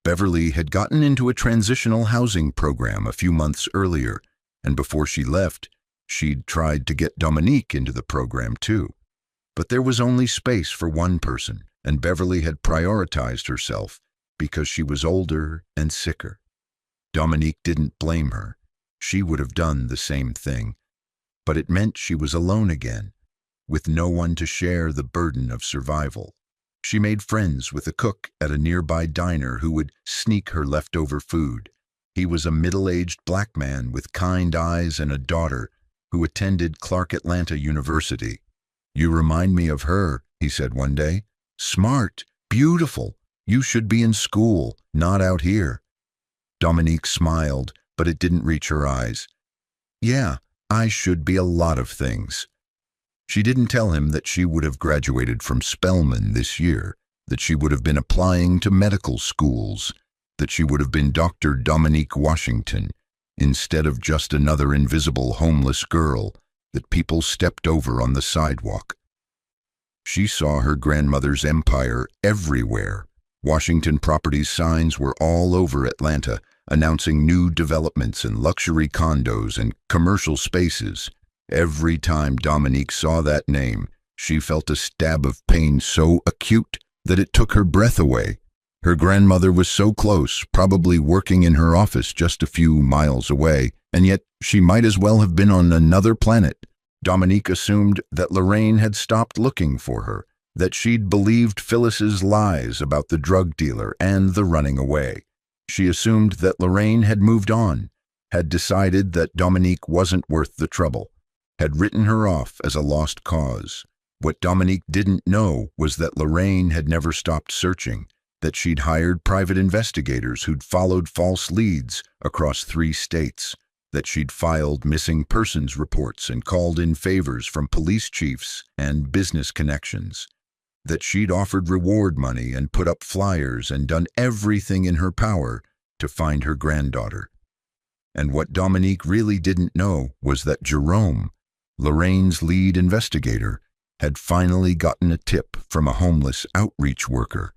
Beverly had gotten into a transitional housing program a few months earlier, and before she left, she'd tried to get Dominique into the program too. But there was only space for one person, and Beverly had prioritized herself because she was older and sicker. Dominique didn't blame her. She would have done the same thing. But it meant she was alone again, with no one to share the burden of survival. She made friends with a cook at a nearby diner who would sneak her leftover food. He was a middle-aged black man with kind eyes and a daughter who attended Clark Atlanta University. "You remind me of her," he said one day. "Smart, beautiful. You should be in school, not out here." Dominique smiled, but it didn't reach her eyes. "Yeah, I should be a lot of things." She didn't tell him that she would have graduated from Spelman this year, that she would have been applying to medical schools, that she would have been Dr. Dominique Washington, instead of just another invisible homeless girl that people stepped over on the sidewalk. She saw her grandmother's empire everywhere. Washington Properties signs were all over Atlanta, announcing new developments and luxury condos and commercial spaces. Every time Dominique saw that name, she felt a stab of pain so acute that it took her breath away. Her grandmother was so close, probably working in her office just a few miles away, and yet she might as well have been on another planet. Dominique assumed that Lorraine had stopped looking for her, that she'd believed Phyllis's lies about the drug dealer and the running away. She assumed that Lorraine had moved on, had decided that Dominique wasn't worth the trouble, had written her off as a lost cause. What Dominique didn't know was that Lorraine had never stopped searching, that she'd hired private investigators who'd followed false leads across 3 states, that she'd filed missing persons reports and called in favors from police chiefs and business connections, that she'd offered reward money and put up flyers and done everything in her power to find her granddaughter. And what Dominique really didn't know was that Jerome, Lorraine's lead investigator, had finally gotten a tip from a homeless outreach worker.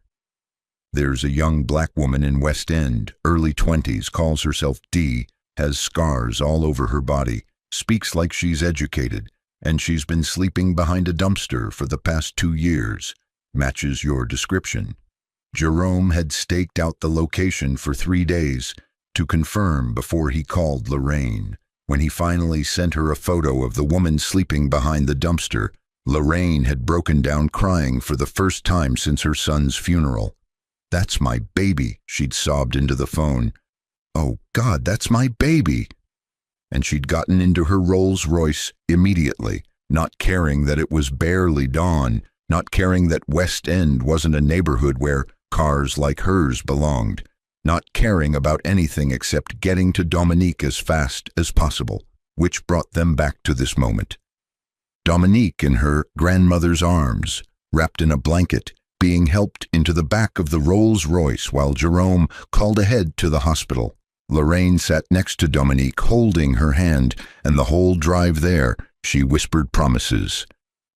There's a young black woman in West End, early 20s, calls herself Dee, has scars all over her body, speaks like she's educated, and she's been sleeping behind a dumpster for the past 2 years. Matches your description. Jerome had staked out the location for 3 days to confirm before he called Lorraine. When he finally sent her a photo of the woman sleeping behind the dumpster, Lorraine had broken down crying for the first time since her son's funeral. "That's my baby," she'd sobbed into the phone. "Oh God, that's my baby." And she'd gotten into her Rolls-Royce immediately, not caring that it was barely dawn, not caring that West End wasn't a neighborhood where cars like hers belonged, not caring about anything except getting to Dominique as fast as possible, which brought them back to this moment. Dominique in her grandmother's arms, wrapped in a blanket, being helped into the back of the Rolls-Royce while Jerome called ahead to the hospital. Lorraine sat next to Dominique, holding her hand, and the whole drive there, she whispered promises.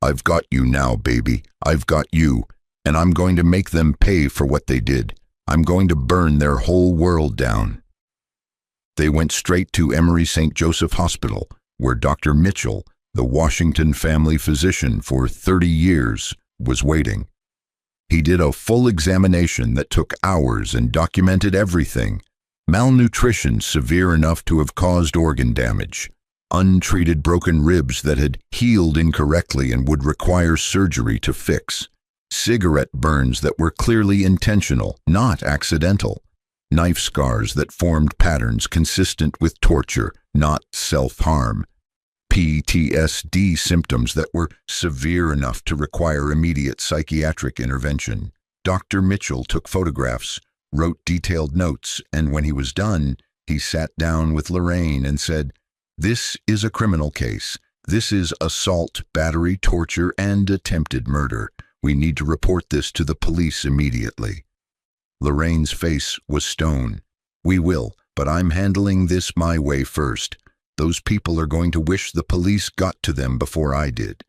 "I've got you now, baby. I've got you, and I'm going to make them pay for what they did. I'm going to burn their whole world down." They went straight to Emory St. Joseph Hospital, where Dr. Mitchell, the Washington family physician for 30 years, was waiting. He did a full examination that took hours and documented everything. Malnutrition severe enough to have caused organ damage, untreated broken ribs that had healed incorrectly and would require surgery to fix, cigarette burns that were clearly intentional, not accidental, knife scars that formed patterns consistent with torture, not self-harm, PTSD symptoms that were severe enough to require immediate psychiatric intervention. Dr. Mitchell took photographs, wrote detailed notes, and when he was done, he sat down with Lorraine and said, "This is a criminal case. This is assault, battery, torture, and attempted murder. We need to report this to the police immediately." Lorraine's face was stone. "We will, but I'm handling this my way first. Those people are going to wish the police got to them before I did."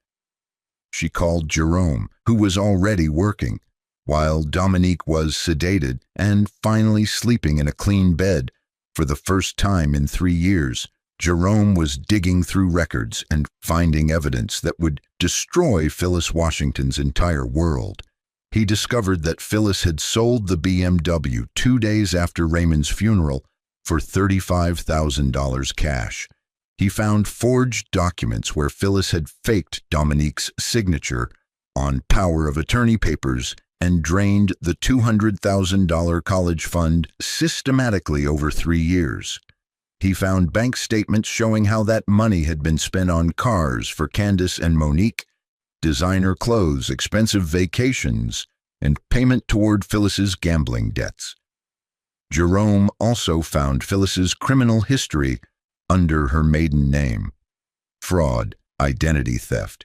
She called Jerome, who was already working, while Dominique was sedated and finally sleeping in a clean bed. For the first time in 3 years, Jerome was digging through records and finding evidence that would destroy Phyllis Washington's entire world. He discovered that Phyllis had sold the BMW 2 days after Raymond's funeral for $35,000 cash. He found forged documents where Phyllis had faked Dominique's signature on power of attorney papers and drained the $200,000 college fund systematically over 3 years. He found bank statements showing how that money had been spent on cars for Candace and Monique, designer clothes, expensive vacations, and payment toward Phyllis's gambling debts. Jerome also found Phyllis's criminal history under her maiden name: fraud, identity theft,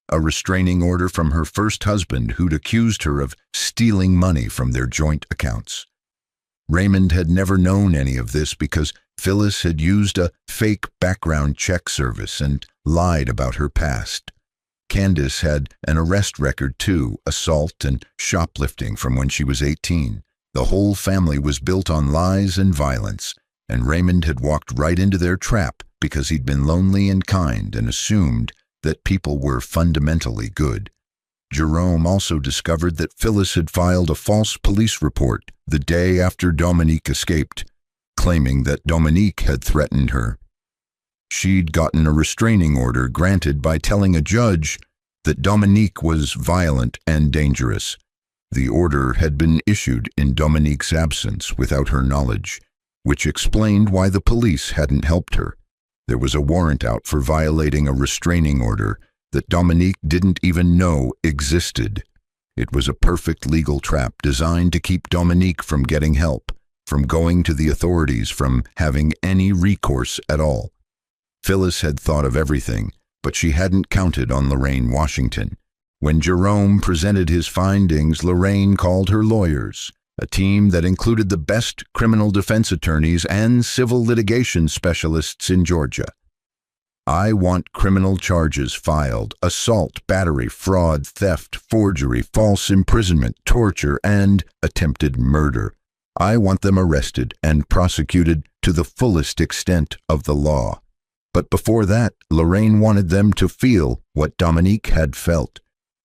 a restraining order from her first husband who'd accused her of stealing money from their joint accounts. Raymond had never known any of this because Phyllis had used a fake background check service and lied about her past. Candace had an arrest record too, assault and shoplifting from when she was 18. The whole family was built on lies and violence, and Raymond had walked right into their trap because he'd been lonely and kind and assumed that people were fundamentally good. Jerome also discovered that Phyllis had filed a false police report the day after Dominique escaped, claiming that Dominique had threatened her. She'd gotten a restraining order granted by telling a judge that Dominique was violent and dangerous. The order had been issued in Dominique's absence without her knowledge, which explained why the police hadn't helped her. There was a warrant out for violating a restraining order that Dominique didn't even know existed. It was a perfect legal trap designed to keep Dominique from getting help, from going to the authorities, from having any recourse at all. Phyllis had thought of everything, but she hadn't counted on Lorraine Washington. When Jerome presented his findings, Lorraine called her lawyers, a team that included the best criminal defense attorneys and civil litigation specialists in Georgia. "I want criminal charges filed: assault, battery, fraud, theft, forgery, false imprisonment, torture, and attempted murder. I want them arrested and prosecuted to the fullest extent of the law." But before that, Lorraine wanted them to feel what Dominique had felt.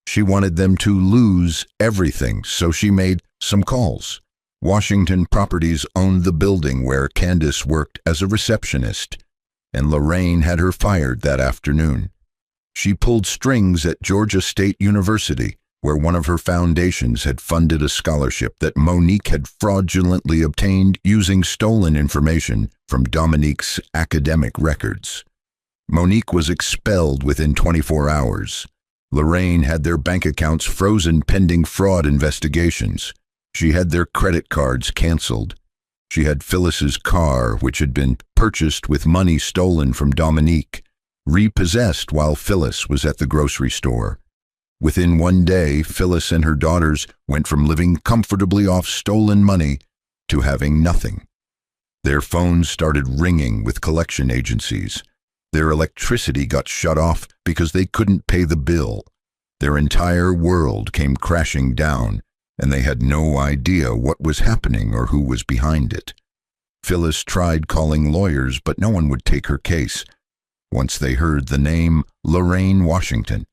She wanted them to lose everything, so she made Some calls. Washington Properties owned the building where Candace worked as a receptionist, and Lorraine had her fired that afternoon. She pulled strings at Georgia State University, where one of her foundations had funded a scholarship that Monique had fraudulently obtained using stolen information from Dominique's academic records. Monique was expelled within 24 hours. Lorraine had their bank accounts frozen pending fraud investigations. She had their credit cards canceled. She had Phyllis's car, which had been purchased with money stolen from Dominique, repossessed while Phyllis was at the grocery store. Within one day, Phyllis and her daughters went from living comfortably off stolen money to having nothing. Their phones started ringing with collection agencies. Their electricity got shut off because they couldn't pay the bill. Their entire world came crashing down, and they had no idea what was happening or who was behind it. Phyllis tried calling lawyers, but no one would take her case. Once they heard the name Lorraine Washington,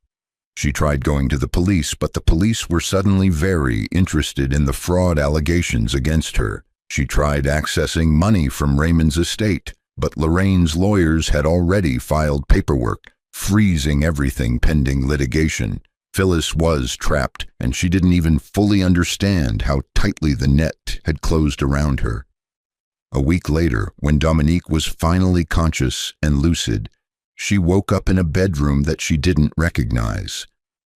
she tried going to the police, but the police were suddenly very interested in the fraud allegations against her. She tried accessing money from Raymond's estate, but Lorraine's lawyers had already filed paperwork, freezing everything pending litigation. Phyllis was trapped, and she didn't even fully understand how tightly the net had closed around her. A week later, when Dominique was finally conscious and lucid, she woke up in a bedroom that she didn't recognize.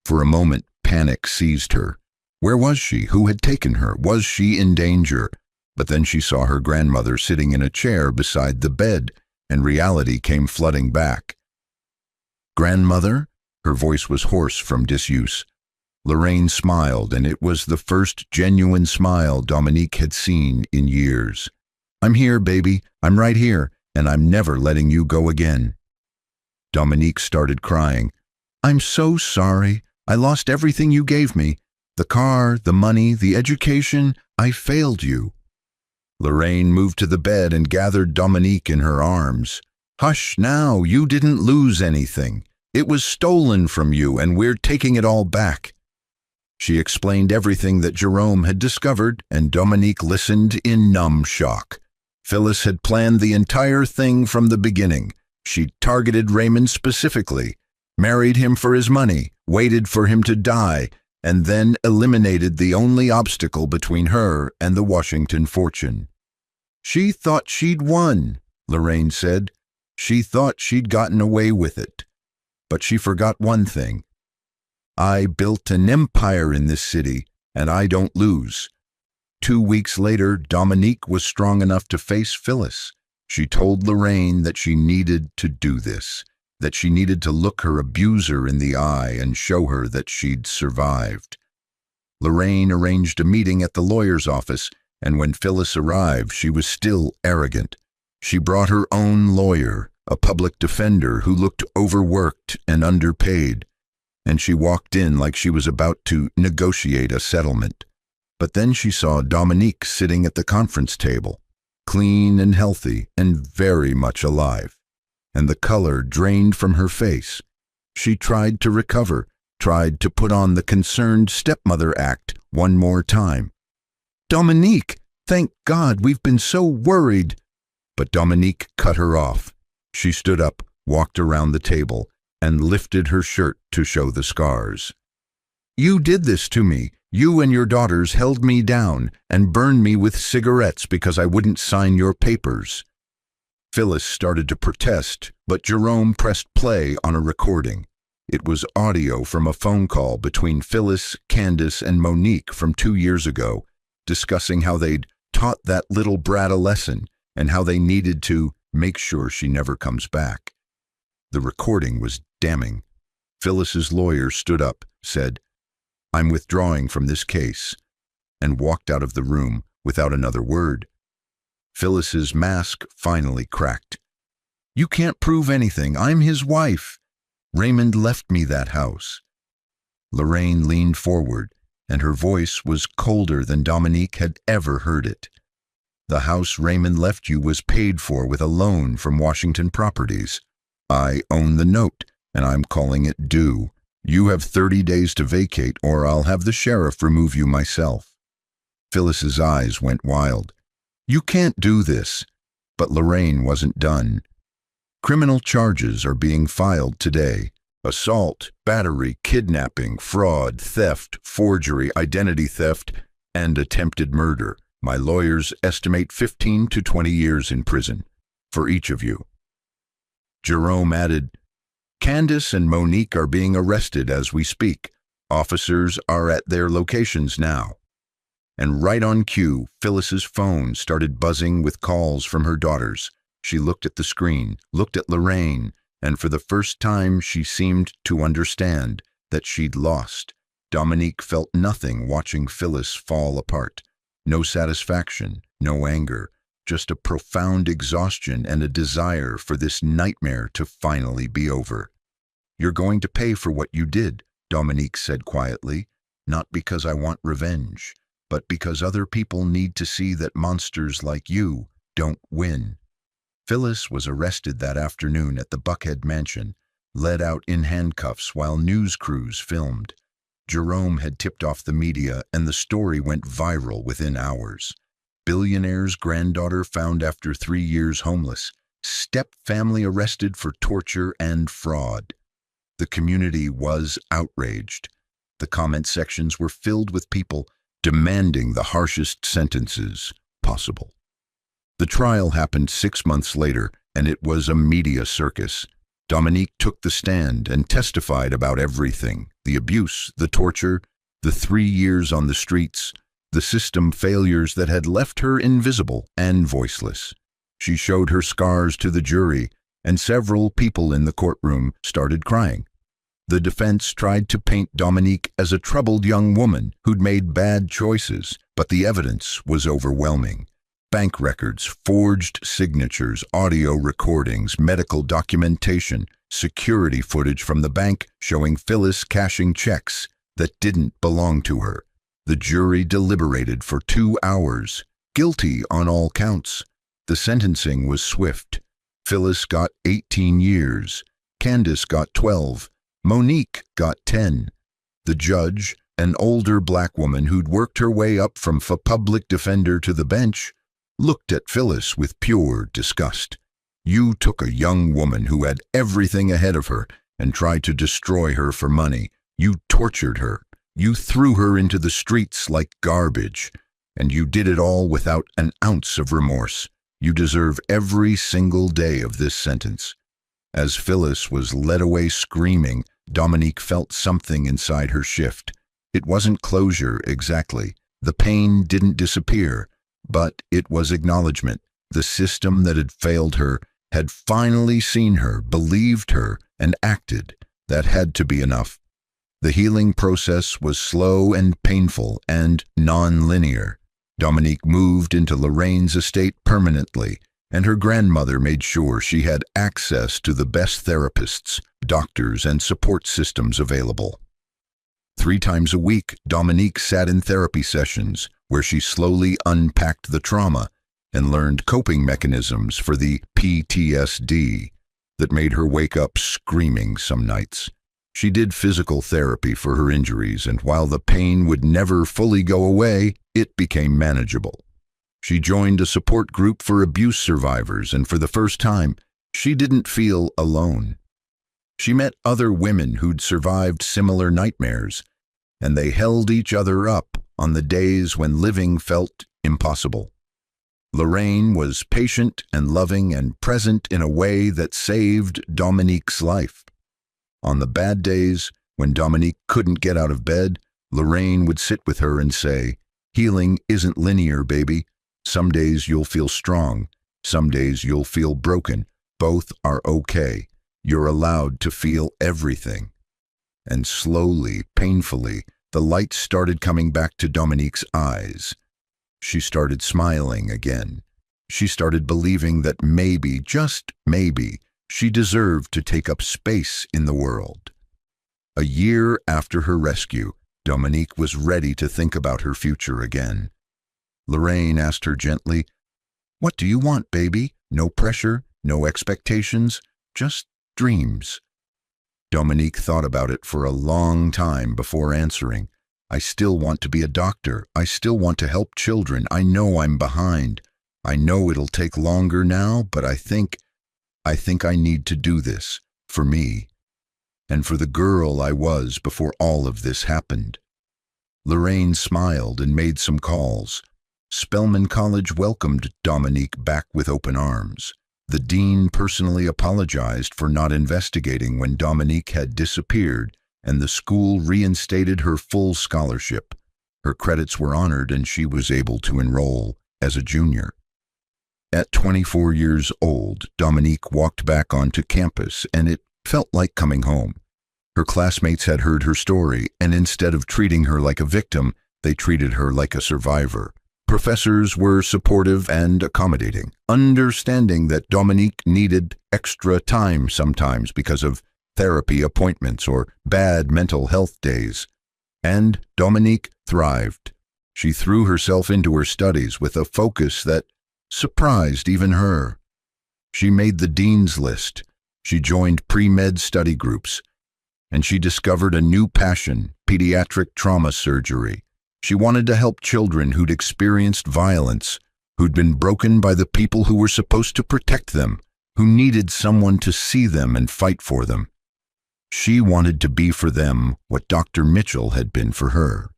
For a moment, panic seized her. Where was she? Who had taken her? Was she in danger? But then she saw her grandmother sitting in a chair beside the bed, and reality came flooding back. "Grandmother?" Her voice was hoarse from disuse. Lorraine smiled, and it was the first genuine smile Dominique had seen in years. "I'm here, baby. I'm right here, and I'm never letting you go again." Dominique started crying. "I'm so sorry. I lost everything you gave me. The car, the money, the education. I failed you." Lorraine moved to the bed and gathered Dominique in her arms. "Hush now, you didn't lose anything. It was stolen from you, and we're taking it all back." She explained everything that Jerome had discovered, and Dominique listened in numb shock. Phyllis had planned the entire thing from the beginning. She targeted Raymond specifically, married him for his money, waited for him to die, and then eliminated the only obstacle between her and the Washington fortune. "She thought she'd won," Lorraine said. "She thought she'd gotten away with it. But she forgot one thing. I built an empire in this city, and I don't lose." 2 weeks later, Dominique was strong enough to face Phyllis. She told Lorraine that she needed to do this, that she needed to look her abuser in the eye and show her that she'd survived. Lorraine arranged a meeting at the lawyer's office, and when Phyllis arrived, she was still arrogant. She brought her own lawyer, a public defender who looked overworked and underpaid, and she walked in like she was about to negotiate a settlement. But then she saw Dominique sitting at the conference table, clean and healthy and very much alive, and the color drained from her face. She tried to recover, tried to put on the concerned stepmother act one more time. "Dominique, thank God, we've been so worried." But Dominique cut her off. She stood up, walked around the table, and lifted her shirt to show the scars. "You did this to me. You and your daughters held me down and burned me with cigarettes because I wouldn't sign your papers." Phyllis started to protest, but Jerome pressed play on a recording. It was audio from a phone call between Phyllis, Candace, and Monique from 2 years ago, discussing how they'd taught that little brat a lesson and how they needed to make sure she never comes back. The recording was damning. Phyllis's lawyer stood up, said, "I'm withdrawing from this case," and walked out of the room without another word. Phyllis's mask finally cracked. "You can't prove anything. I'm his wife. Raymond left me that house." Lorraine leaned forward, and her voice was colder than Dominique had ever heard it. "The house Raymond left you was paid for with a loan from Washington Properties. I own the note, and I'm calling it due. You have 30 days to vacate, or I'll have the sheriff remove you myself." Phyllis's eyes went wild. "You can't do this." But Lorraine wasn't done. "Criminal charges are being filed today. Assault, battery, kidnapping, fraud, theft, forgery, identity theft, and attempted murder. My lawyers estimate 15 to 20 years in prison for each of you." Jerome added, "Candace and Monique are being arrested as we speak. Officers are at their locations now." And right on cue, Phyllis's phone started buzzing with calls from her daughters. She looked at the screen, looked at Lorraine, and for the first time she seemed to understand that she'd lost. Dominique felt nothing watching Phyllis fall apart. No satisfaction, no anger, just a profound exhaustion and a desire for this nightmare to finally be over. "You're going to pay for what you did," Dominique said quietly, "not because I want revenge, but because other people need to see that monsters like you don't win." Phyllis was arrested that afternoon at the Buckhead mansion, led out in handcuffs while news crews filmed. Jerome had tipped off the media, and the story went viral within hours. Billionaire's granddaughter found after 3 years homeless. Step-family arrested for torture and fraud. The community was outraged. The comment sections were filled with people demanding the harshest sentences possible. The trial happened 6 months later, and it was a media circus. Dominique took the stand and testified about everything: the abuse, the torture, the 3 years on the streets, the system failures that had left her invisible and voiceless. She showed her scars to the jury, and several people in the courtroom started crying. The defense tried to paint Dominique as a troubled young woman who'd made bad choices, but the evidence was overwhelming. Bank records, forged signatures, audio recordings, medical documentation, security footage from the bank showing Phyllis cashing checks that didn't belong to her. The jury deliberated for 2 hours, guilty on all counts. The sentencing was swift. Phyllis got 18 years. Candace got 12. Monique got 10. The judge, an older black woman who'd worked her way up from public defender to the bench, looked at Phyllis with pure disgust. "You took a young woman who had everything ahead of her and tried to destroy her for money. You tortured her. You threw her into the streets like garbage. And you did it all without an ounce of remorse. You deserve every single day of this sentence." As Phyllis was led away screaming, Dominique felt something inside her shift. It wasn't closure exactly. The pain didn't disappear, but it was acknowledgement. The system that had failed her had finally seen her, believed her, and acted. That had to be enough. The healing process was slow and painful and non-linear. Dominique moved into Lorraine's estate permanently, and her grandmother made sure she had access to the best therapists, doctors, and support systems available. 3 times a week, Dominique sat in therapy sessions where she slowly unpacked the trauma and learned coping mechanisms for the PTSD that made her wake up screaming some nights. She did physical therapy for her injuries, and while the pain would never fully go away, it became manageable. She joined a support group for abuse survivors, and for the first time, she didn't feel alone. She met other women who'd survived similar nightmares, and they held each other up on the days when living felt impossible. Lorraine was patient and loving and present in a way that saved Dominique's life. On the bad days, when Dominique couldn't get out of bed, Lorraine would sit with her and say, "Healing isn't linear, baby. Some days you'll feel strong. Some days you'll feel broken. Both are okay. You're allowed to feel everything." And slowly, painfully, the light started coming back to Dominique's eyes. She started smiling again. She started believing that maybe, just maybe, she deserved to take up space in the world. A year after her rescue, Dominique was ready to think about her future again. Lorraine asked her gently, "What do you want, baby? No pressure, no expectations, just dreams." Dominique thought about it for a long time before answering. I still want to be a doctor. I still want to help children. I know I'm behind. I know it'll take longer now, but I think I need to do this for me and for the girl I was before all of this happened. Lorraine smiled and made some calls. Spelman College welcomed Dominique back with open arms. The dean personally apologized for not investigating when Dominique had disappeared, and the school reinstated her full scholarship. Her credits were honored and she was able to enroll as a junior. At 24 years old, Dominique walked back onto campus, and it felt like coming home. Her classmates had heard her story, and instead of treating her like a victim, they treated her like a survivor. Professors were supportive and accommodating, understanding that Dominique needed extra time sometimes because of therapy appointments or bad mental health days. And Dominique thrived. She threw herself into her studies with a focus that surprised even her. She made the dean's list. She joined pre-med study groups. And she discovered a new passion, pediatric trauma surgery. She wanted to help children who'd experienced violence, who'd been broken by the people who were supposed to protect them, who needed someone to see them and fight for them. She wanted to be for them what Dr. Mitchell had been for her.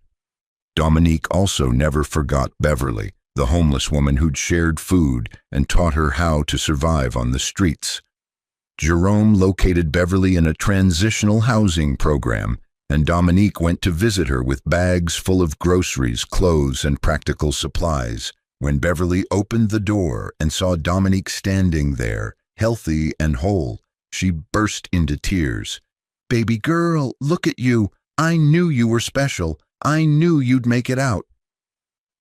Dominique also never forgot Beverly, the homeless woman who'd shared food and taught her how to survive on the streets. Jerome located Beverly in a transitional housing program, and Dominique went to visit her with bags full of groceries, clothes, and practical supplies. When Beverly opened the door and saw Dominique standing there, healthy and whole, she burst into tears. "Baby girl, look at you. I knew you were special. I knew you'd make it out."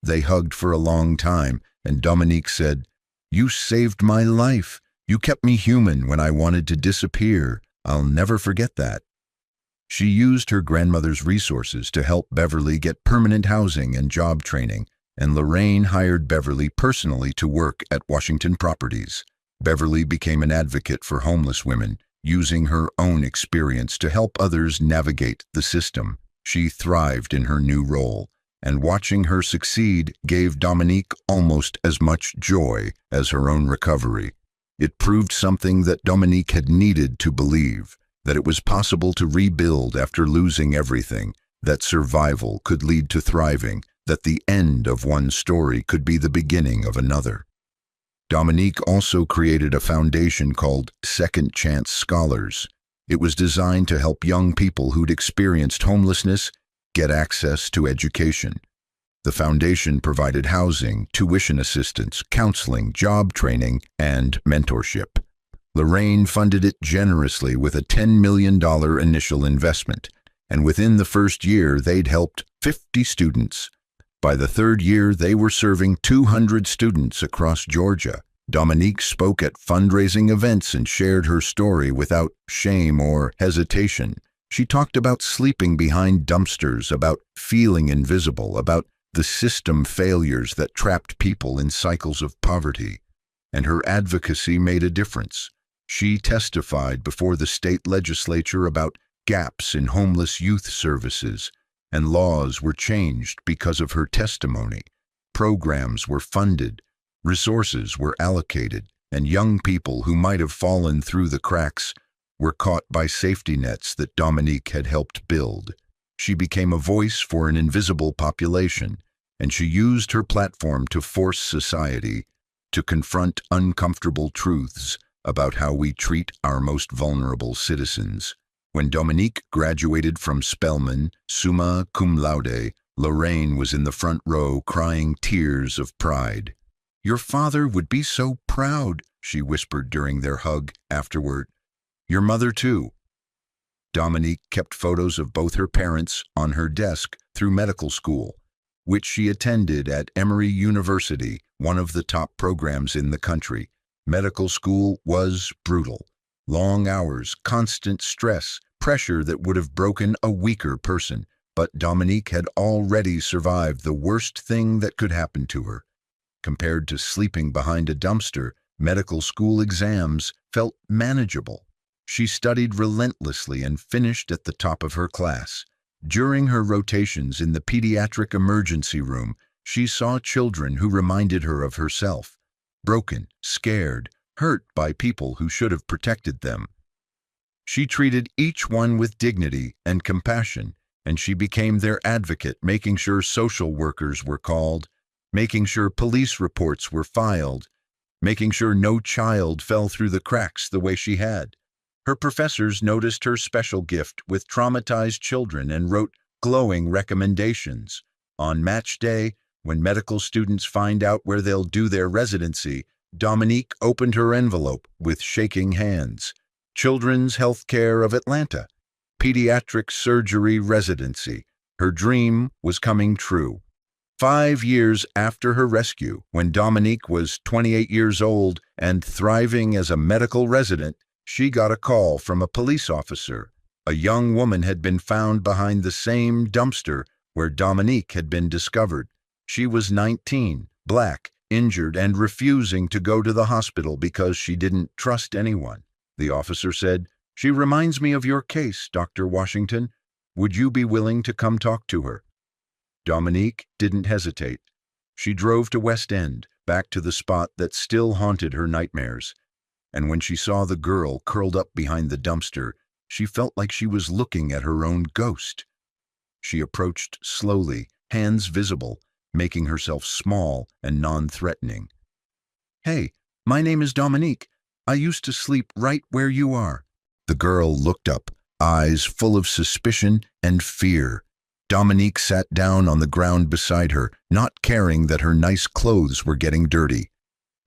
They hugged for a long time, and Dominique said, "You saved my life. You kept me human when I wanted to disappear. I'll never forget that." She used her grandmother's resources to help Beverly get permanent housing and job training, and Lorraine hired Beverly personally to work at Washington Properties. Beverly became an advocate for homeless women, using her own experience to help others navigate the system. She thrived in her new role, and watching her succeed gave Dominique almost as much joy as her own recovery. It proved something that Dominique had needed to believe, that it was possible to rebuild after losing everything, that survival could lead to thriving, that the end of one story could be the beginning of another. Dominique also created a foundation called Second Chance Scholars. It was designed to help young people who'd experienced homelessness get access to education. The foundation provided housing, tuition assistance, counseling, job training, and mentorship. Lorraine funded it generously with a $10 million initial investment, and within the first year they'd helped 50 students. By the third year, they were serving 200 students across Georgia. Dominique spoke at fundraising events and shared her story without shame or hesitation. She talked about sleeping behind dumpsters, about feeling invisible, about the system failures that trapped people in cycles of poverty. And her advocacy made a difference. She testified before the state legislature about gaps in homeless youth services, and laws were changed because of her testimony. Programs were funded, resources were allocated, and young people who might have fallen through the cracks were caught by safety nets that Dominique had helped build. She became a voice for an invisible population, and she used her platform to force society to confront uncomfortable truths about how we treat our most vulnerable citizens. When Dominique graduated from Spelman, summa cum laude, Lorraine was in the front row crying tears of pride. "Your father would be so proud," she whispered during their hug afterward. "Your mother too." Dominique kept photos of both her parents on her desk through medical school, which she attended at Emory University, one of the top programs in the country. Medical school was brutal. Long hours, constant stress, pressure that would have broken a weaker person. But Dominique had already survived the worst thing that could happen to her. Compared to sleeping behind a dumpster, medical school exams felt manageable. She studied relentlessly and finished at the top of her class. During her rotations in the pediatric emergency room, she saw children who reminded her of herself, broken, scared, hurt by people who should have protected them. She treated each one with dignity and compassion, and she became their advocate, making sure social workers were called, making sure police reports were filed, making sure no child fell through the cracks the way she had. Her professors noticed her special gift with traumatized children and wrote glowing recommendations. On match day, when medical students find out where they'll do their residency, Dominique opened her envelope with shaking hands. Children's Healthcare of Atlanta, pediatric surgery residency. Her dream was coming true. 5 years after her rescue, when Dominique was 28 years old and thriving as a medical resident, she got a call from a police officer. A young woman had been found behind the same dumpster where Dominique had been discovered. She was 19, black, injured, and refusing to go to the hospital because she didn't trust anyone. The officer said, "She reminds me of your case, Dr. Washington. Would you be willing to come talk to her?" Dominique didn't hesitate. She drove to West End, back to the spot that still haunted her nightmares. And when she saw the girl curled up behind the dumpster, she felt like she was looking at her own ghost. She approached slowly, hands visible, making herself small and non-threatening. "Hey, my name is Dominique. I used to sleep right where you are." The girl looked up, eyes full of suspicion and fear. Dominique sat down on the ground beside her, not caring that her nice clothes were getting dirty.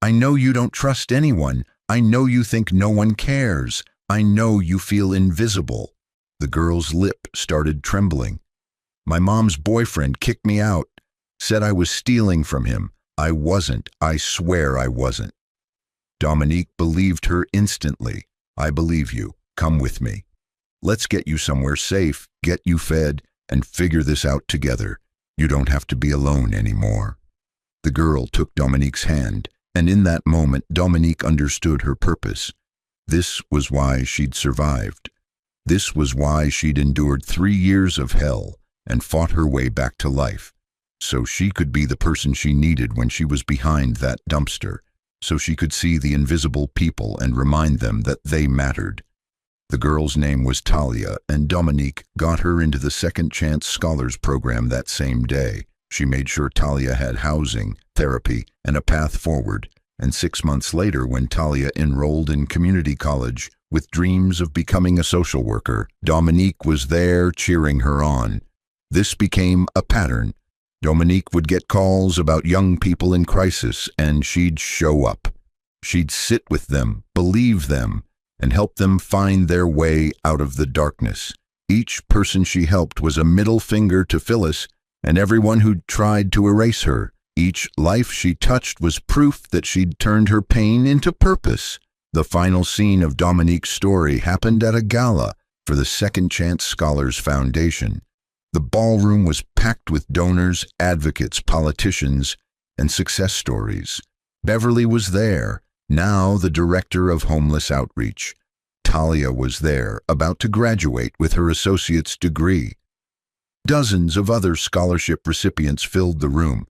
"I know you don't trust anyone. I know you think no one cares. I know you feel invisible." The girl's lip started trembling. "My mom's boyfriend kicked me out, said I was stealing from him. I wasn't. I swear I wasn't." Dominique believed her instantly. "I believe you. Come with me. Let's get you somewhere safe, get you fed, and figure this out together. You don't have to be alone anymore." The girl took Dominique's hand, and in that moment Dominique understood her purpose. This was why she'd survived. This was why she'd endured 3 years of hell and fought her way back to life. So she could be the person she needed when she was behind that dumpster. So she could see the invisible people and remind them that they mattered. The girl's name was Talia, and Dominique got her into the Second Chance Scholars Program that same day. She made sure Talia had housing, therapy, and a path forward. And 6 months later, when Talia enrolled in community college with dreams of becoming a social worker, Dominique was there cheering her on. This became a pattern. Dominique would get calls about young people in crisis, and she'd show up. She'd sit with them, believe them, and help them find their way out of the darkness. Each person she helped was a middle finger to Phyllis and everyone who'd tried to erase her. Each life she touched was proof that she'd turned her pain into purpose. The final scene of Dominique's story happened at a gala for the Second Chance Scholars Foundation. The ballroom was packed with donors, advocates, politicians, and success stories. Beverly was there, now the director of homeless outreach. Talia was there, about to graduate with her associate's degree. Dozens of other scholarship recipients filled the room.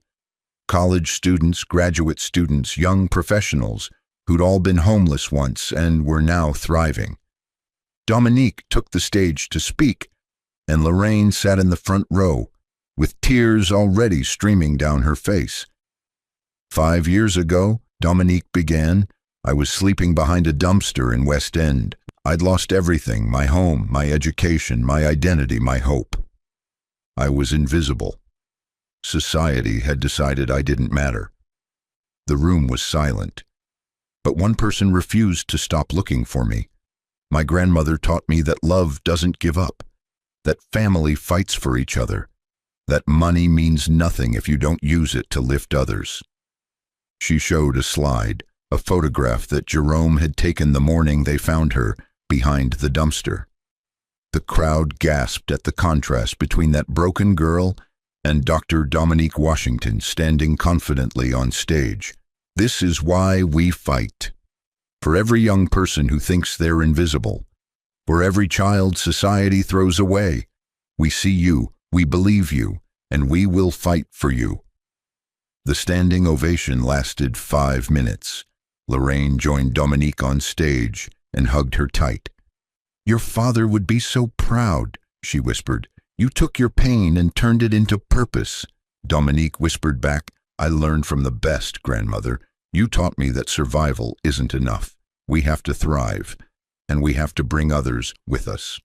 College students, graduate students, young professionals who'd all been homeless once and were now thriving. Dominique took the stage to speak, and Lorraine sat in the front row, with tears already streaming down her face. 5 years ago, Dominique began, I was sleeping behind a dumpster in West End. I'd lost everything, my home, my education, my identity, my hope. I was invisible. Society had decided I didn't matter. The room was silent. But one person refused to stop looking for me. My grandmother taught me that love doesn't give up, that family fights for each other, that money means nothing if you don't use it to lift others. She showed a slide, a photograph that Jerome had taken the morning they found her behind the dumpster. The crowd gasped at the contrast between that broken girl and Dr. Dominique Washington standing confidently on stage. This is why we fight. For every young person who thinks they're invisible, for every child society throws away, We see you, we believe you, and we will fight for you." The standing ovation lasted 5 minutes. Lorraine joined Dominique on stage and hugged her tight. "Your father would be so proud," she whispered. "You took your pain and turned it into purpose." Dominique whispered back, "I learned from the best, grandmother. You taught me that survival isn't enough. We have to thrive, and we have to bring others with us."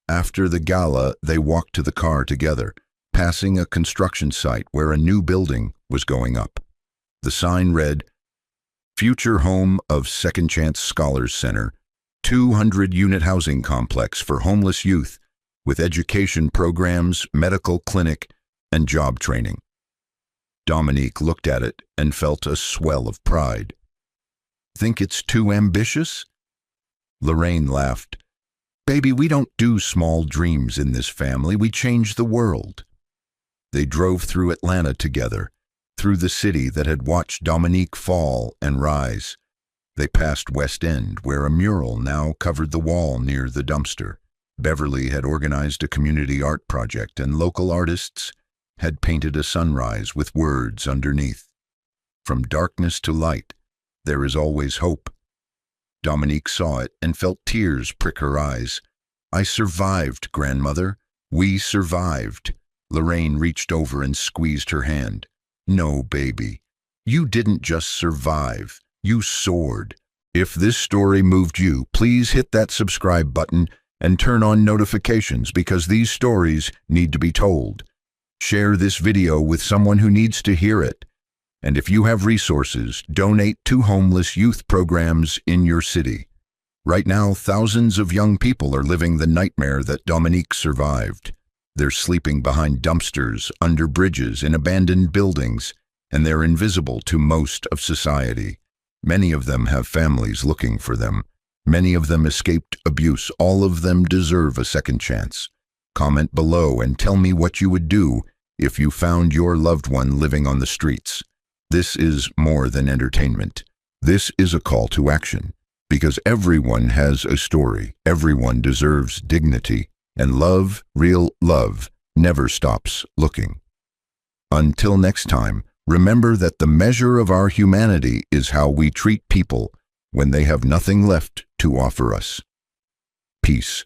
After the gala, they walked to the car together, passing a construction site where a new building was going up. The sign read, "Future home of Second Chance Scholars Center, 200-unit housing complex for homeless youth with education programs, medical clinic, and job training." Dominique looked at it and felt a swell of pride. "Think it's too ambitious?" Lorraine laughed. "Baby, we don't do small dreams in this family. We change the world." They drove through Atlanta together, through the city that had watched Dominique fall and rise. They passed West End, where a mural now covered the wall near the dumpster. Beverly had organized a community art project, and local artists had painted a sunrise with words underneath. "From darkness to light, there is always hope." Dominique saw it and felt tears prick her eyes. "I survived, grandmother. We survived." Lorraine reached over and squeezed her hand. "No, baby. You didn't just survive. You soared." If this story moved you, please hit that subscribe button and turn on notifications, because these stories need to be told. Share this video with someone who needs to hear it. And if you have resources, donate to homeless youth programs in your city. Right now, thousands of young people are living the nightmare that Dominique survived. They're sleeping behind dumpsters, under bridges, in abandoned buildings, and they're invisible to most of society. Many of them have families looking for them. Many of them escaped abuse. All of them deserve a second chance. Comment below and tell me what you would do if you found your loved one living on the streets. This is more than entertainment. This is a call to action, because everyone has a story. Everyone deserves dignity, and love, real love, never stops looking. Until next time, remember that the measure of our humanity is how we treat people when they have nothing left to offer us. Peace.